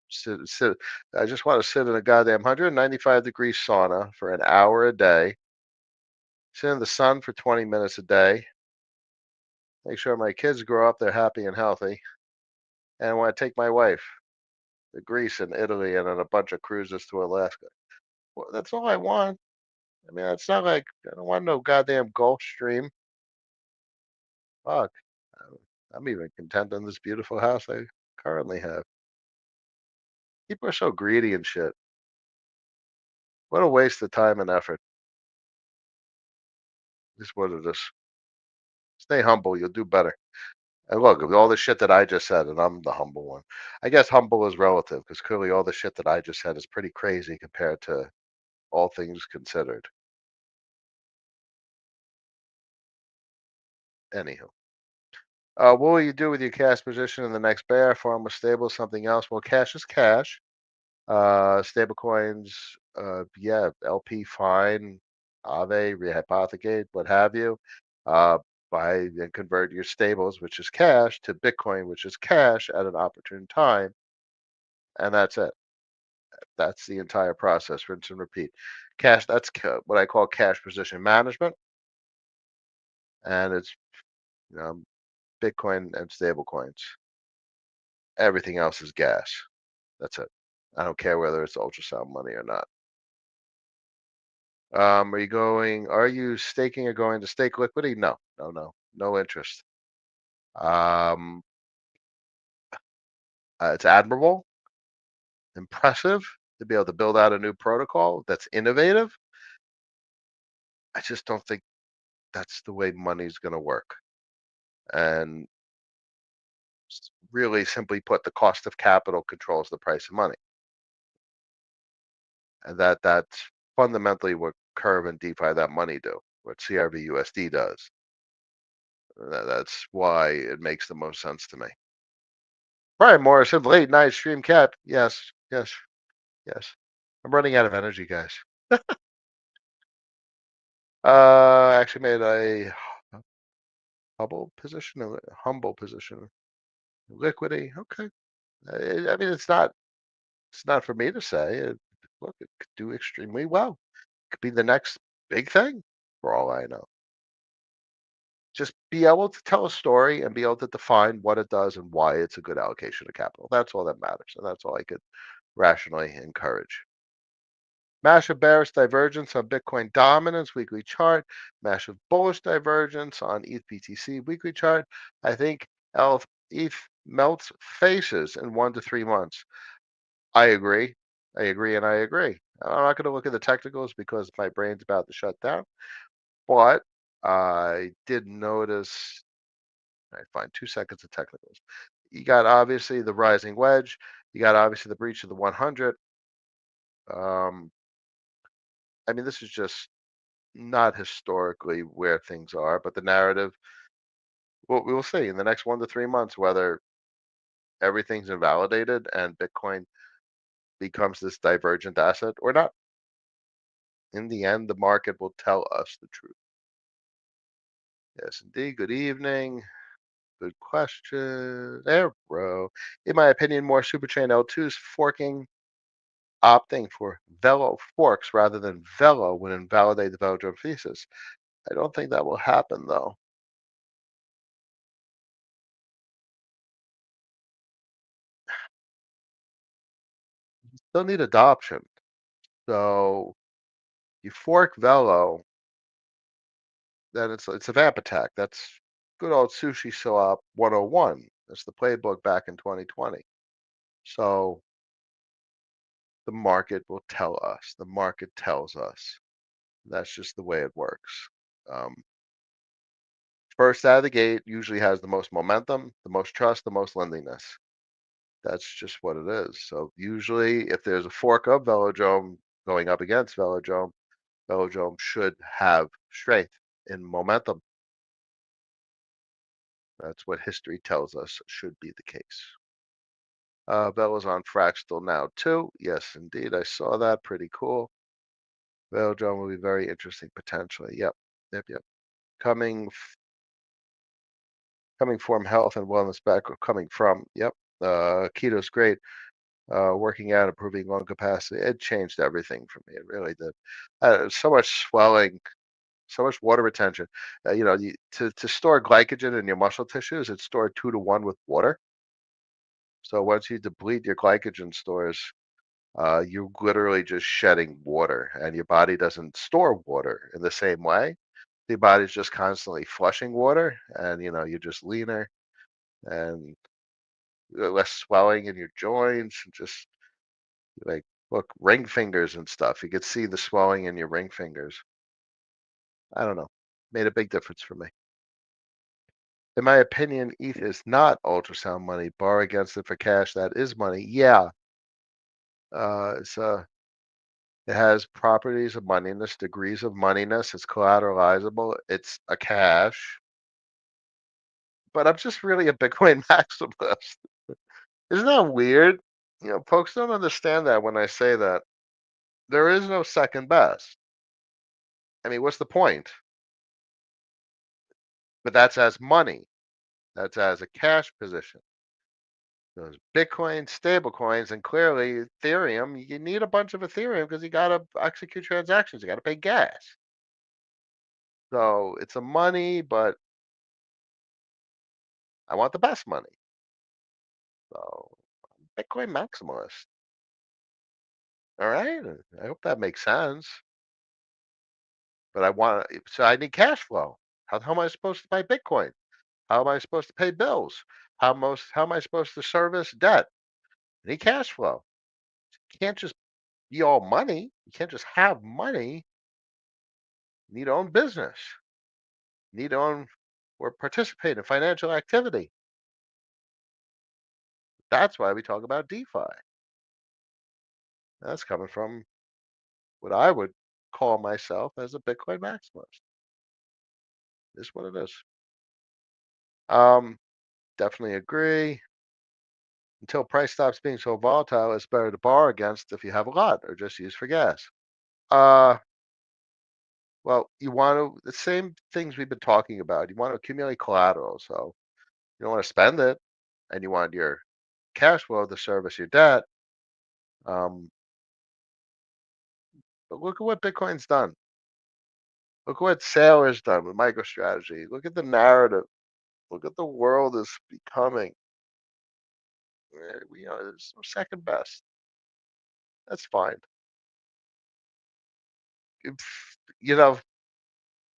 sit. I just want to sit in a goddamn 195-degree sauna for an hour a day, sit in the sun for 20 minutes a day, make sure my kids grow up, they're happy and healthy, and I want to take my wife to Greece and Italy and on a bunch of cruises to Alaska. Well, that's all I want. I mean, it's not like I don't want no goddamn Gulf Stream. Fuck. I'm I'm even content in this beautiful house I currently have. People are so greedy and shit. What a waste of time and effort. Is what it is. Stay humble. You'll do better. And look, with all the shit that I just said, and I'm the humble one. I guess humble is relative because clearly all the shit that I just said is pretty crazy compared to all things considered. Anywho. What will you do with your cash position in the next bear? Farm or stable, something else? Well, cash is cash. Stable coins, yeah, LP fine, Aave, rehypothecate, what have you. Uh, Buy and convert your stables, which is cash, to Bitcoin, which is cash at an opportune time, and that's it. That's the entire process, rinse and repeat. Cash, that's what I call cash position management, and it's um, Bitcoin and stable coins. Everything else is gas. That's it. I don't care whether it's ultrasound money or not. Are you staking or going to stake liquidity? No, no, no, no interest. Um, it's admirable, impressive to be able to build out a new protocol that's innovative. I just don't think that's the way money's going to work. And really simply put, the cost of capital controls the price of money. And that's fundamentally what Curve and DeFi that money do, what CRV USD does. That's why it makes the most sense to me. Brian Morrison, late night stream cat. Yes, yes, yes. I'm running out of energy, guys. Actually made a humble position. Liquidity. Okay. I mean, it's not for me to say. Look, it could do extremely well. Could be the next big thing for all I know. Just be able to tell a story and be able to define what it does and why it's a good allocation of capital. That's all that matters, and that's all I could rationally encourage. Massive bearish divergence on Bitcoin dominance weekly chart. Massive bullish divergence on ETH BTC weekly chart. I think ETH melts faces in 1 to 3 months. I agree. I agree and I agree. I'm not going to look at the technicals because my brain's about to shut down. But I did notice, I find 2 seconds of technicals. You got obviously the rising wedge. You got obviously the breach of the 100. Um, I mean, this is just not historically where things are, but the narrative, well, we will see in the next 1 to 3 months whether everything's invalidated and Bitcoin becomes this divergent asset or not. In the end, the market will tell us the truth. Yes, indeed. Good evening. Good question. There, bro. In my opinion, more Superchain L2s forking, opting for Velo forks rather than Velo would invalidate the Velodrome thesis. I don't think that will happen, though. Still need adoption. So you fork Velo, then it's a vamp attack. That's good old sushi swap 101. That's the playbook back in 2020. So the market will tell us. The market tells us. That's just the way it works. Um, First out of the gate usually has the most momentum, the most trust, the most lendiness. That's just what it is. So usually, if there's a fork of Velodrome going up against Velodrome, Velodrome should have strength in momentum. That's what history tells us should be the case. Velo's on Fractal now too. Yes, indeed. I saw that. Pretty cool. Velo drone will be very interesting potentially. Yep. Yep. Yep. Coming coming from health and wellness background. Coming from. Yep. Keto's great. Working out, improving lung capacity. It changed everything for me. It really did. So much swelling, so much water retention. To store glycogen in your muscle tissues, it's stored 2 to 1 with water. So once you deplete your glycogen stores, you're literally just shedding water, and your body doesn't store water in the same way. The body's just constantly flushing water, and you're just leaner and less swelling in your joints, and just like look ring fingers and stuff. You could see the swelling in your ring fingers. I don't know. Made a big difference for me. In my opinion, ETH is not ultrasound money. Borrow against it for cash. That is money. Yeah. It has properties of moneyness, degrees of moneyness. It's collateralizable. It's a cash. But I'm just really a Bitcoin maximalist. Isn't that weird? Folks don't understand that when I say that. There is no second best. I mean, what's the point? But that's as money. That's as a cash position. Those Bitcoin stable coins, and clearly Ethereum, you need a bunch of Ethereum because you got to execute transactions. You got to pay gas. So it's a money, but I want the best money. So Bitcoin maximalist. All right. I hope that makes sense. But so I need cash flow. How am I supposed to buy Bitcoin? How am I supposed to pay bills? How am I supposed to service debt? I need cash flow. You can't just be all money. You can't just have money. You need to own business. You need to own or participate in financial activity. That's why we talk about DeFi. That's coming from what I would call myself as a Bitcoin maximalist. Is what it is. Um, Definitely agree. Until price stops being so volatile, it's better to borrow against if you have a lot or just use for gas. Uh, well, you want the same things we've been talking about. You want to accumulate collateral, so you don't want to spend it, and you want your cash flow to service your debt. Um, but look at what Bitcoin's done. Look what Sailor's done with MicroStrategy. Look at the narrative. Look at the world is becoming. There's no second best. That's fine. You know,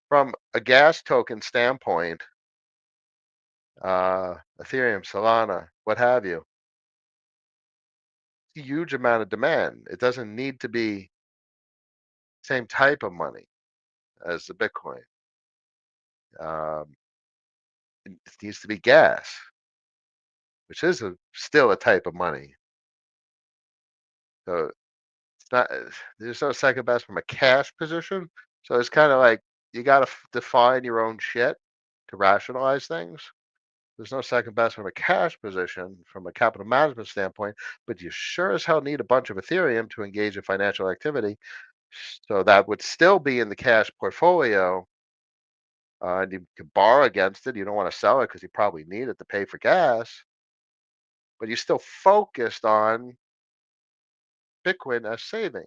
from a gas token standpoint, Ethereum, Solana, what have you, a huge amount of demand. It doesn't need to be same type of money as the Bitcoin. Um, it needs to be gas, which is still a type of money. So it's not. There's no second best from a cash position. So it's kind of like you got to define your own shit to rationalize things. There's no second best from a cash position from a capital management standpoint, but you sure as hell need a bunch of Ethereum to engage in financial activity. So that would still be in the cash portfolio, and you can borrow against it. You don't want to sell it because you probably need it to pay for gas, but you're still focused on Bitcoin as savings.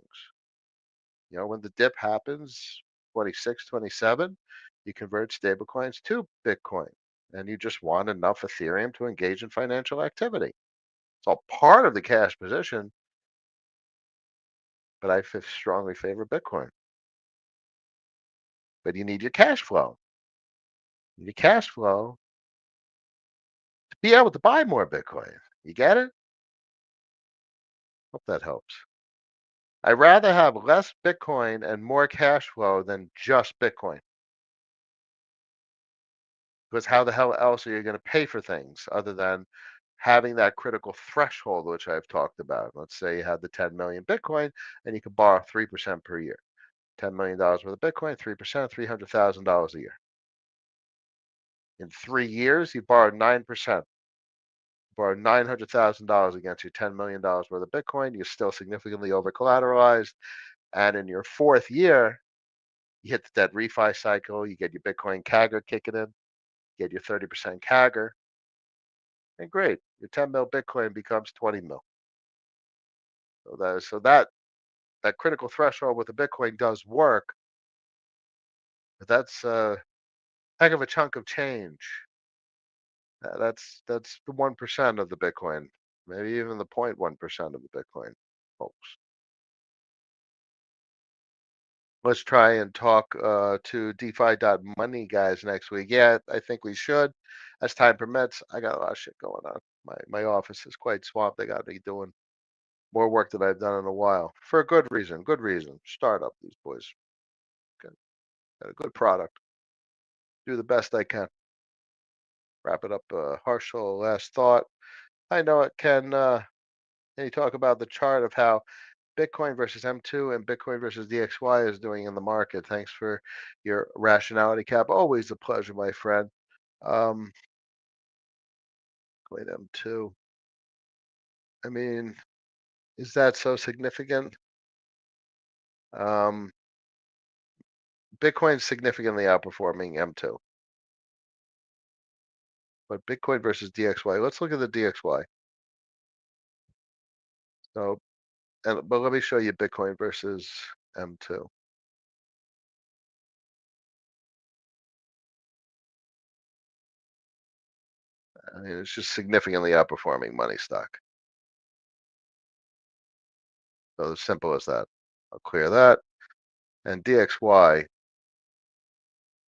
When the dip happens, 26, 27, you convert stablecoins to Bitcoin, and you just want enough Ethereum to engage in financial activity. It's all part of the cash position, but I strongly favor Bitcoin. But you need your cash flow. You need your cash flow to be able to buy more Bitcoin. You get it? Hope that helps. I'd rather have less Bitcoin and more cash flow than just Bitcoin. Because how the hell else are you going to pay for things other than having that critical threshold, which I've talked about? Let's say you have the 10 million Bitcoin and you can borrow 3% per year. $10 million worth of Bitcoin, 3%, $300,000 a year. In 3 years, you borrowed 9%. Borrow $900,000 against your $10 million worth of Bitcoin. You're still significantly over collateralized. And in your fourth year, you hit that refi cycle, you get your Bitcoin CAGR kicking in, get your 30% CAGR, and great, your 10 mil Bitcoin becomes 20 mil. So that critical threshold with the Bitcoin does work, but that's a heck of a chunk of change. That's the 1% of the Bitcoin, maybe even the 0.1% of the Bitcoin, folks. Let's try and talk to DeFi.money guys next week. Yeah, I think we should, as time permits. I got a lot of shit going on. My office is quite swamped. They got me doing more work than I've done in a while for a good reason. Good reason. Startup. These boys got a good product. Do the best I can. Wrap it up. Harshal, last thought. I know it can. Can you talk about the chart of how Bitcoin versus M2 and Bitcoin versus DXY is doing in the market? Thanks for your rationality cap. Always a pleasure, my friend. Um, Bitcoin M2. I mean, is that so significant? Um, Bitcoin's significantly outperforming M2, but Bitcoin versus DXY. Let's look at the DXY. So, but let me show you Bitcoin versus M2. I mean, it's just significantly outperforming money stock. So as simple as that. I'll clear that. And DXY.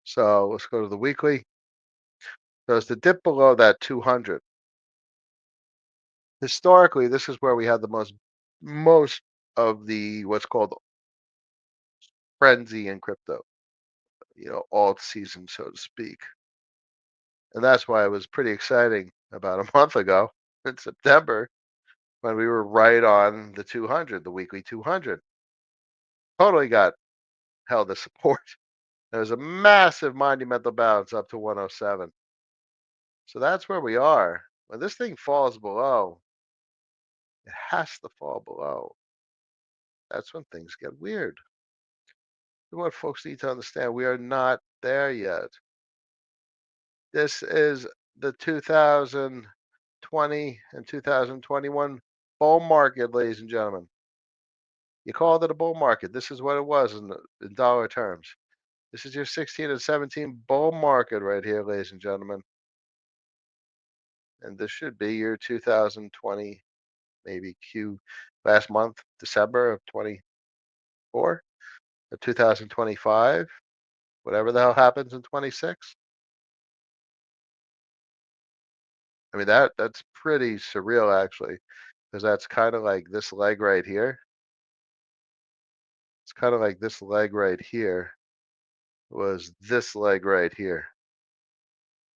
So let's go to the weekly. So as the dip below that 200, historically, this is where we had the most of the what's called frenzy in crypto, alt season, so to speak. And that's why it was pretty exciting about a month ago in September when we were right on the 200, the weekly 200. Totally got held as support. There was a massive monumental bounce up to 107. So that's where we are. When this thing falls below, it has to fall below. That's when things get weird. What folks need to understand, we are not there yet. This is the 2020 and 2021 bull market, ladies and gentlemen. You called it a bull market. This is what it was in dollar terms. This is your 16 and 17 bull market right here, ladies and gentlemen. And this should be your 2020, maybe Q last month, December of 24 or 2025, whatever the hell happens in 26. I mean, that's pretty surreal actually, because that's kind of like this leg right here. It's kind of like this leg right here was this leg right here,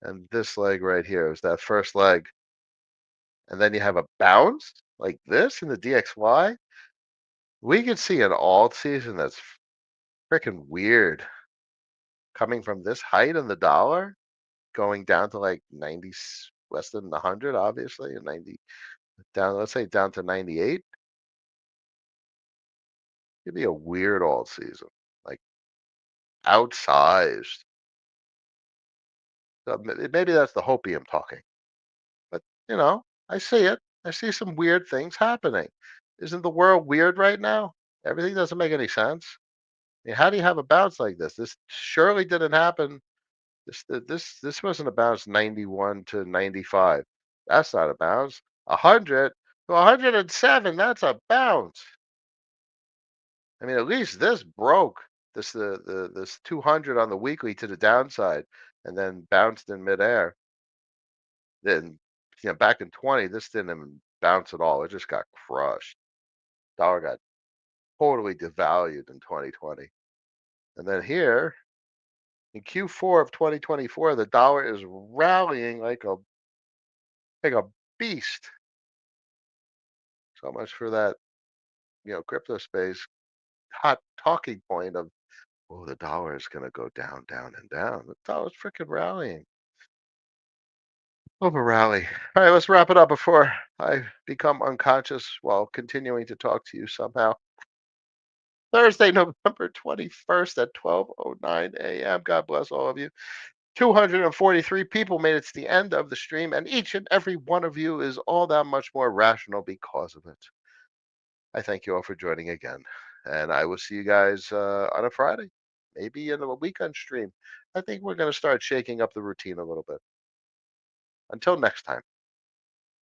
and this leg right here was that first leg, and then you have a bounce like this in the DXY. We could see an alt season that's freaking weird, coming from this height in the dollar, going down to like 90, less than 100, obviously, and 90 down. Let's say down to 98. It'd be a weird alt season, like outsized. So maybe that's the hopium talking. But I see it. I see some weird things happening. Isn't the world weird right now? Everything doesn't make any sense. I mean, how do you have a bounce like this? This surely didn't happen. This wasn't a bounce 91 to 95. That's not a bounce. 100 to 107. That's a bounce. I mean, at least this broke this 200 on the weekly to the downside, and then bounced in midair. Then, back in 20, this didn't even bounce at all. It just got crushed. Dollar got totally devalued in 2020. And then here in Q4 of 2024, the dollar is rallying like a beast. So much for that, crypto space hot talking point of, oh, the dollar is going to go down, down, and down. The dollar's freaking rallying. Over rally. All right, let's wrap it up before I become unconscious while continuing to talk to you somehow. Thursday, November 21st at 12:09 a.m. God bless all of you. 243 people made it to the end of the stream, and each and every one of you is all that much more rational because of it. I thank you all for joining again, and I will see you guys on a Friday, maybe in a weekend stream. I think we're going to start shaking up the routine a little bit. Until next time,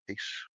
peace.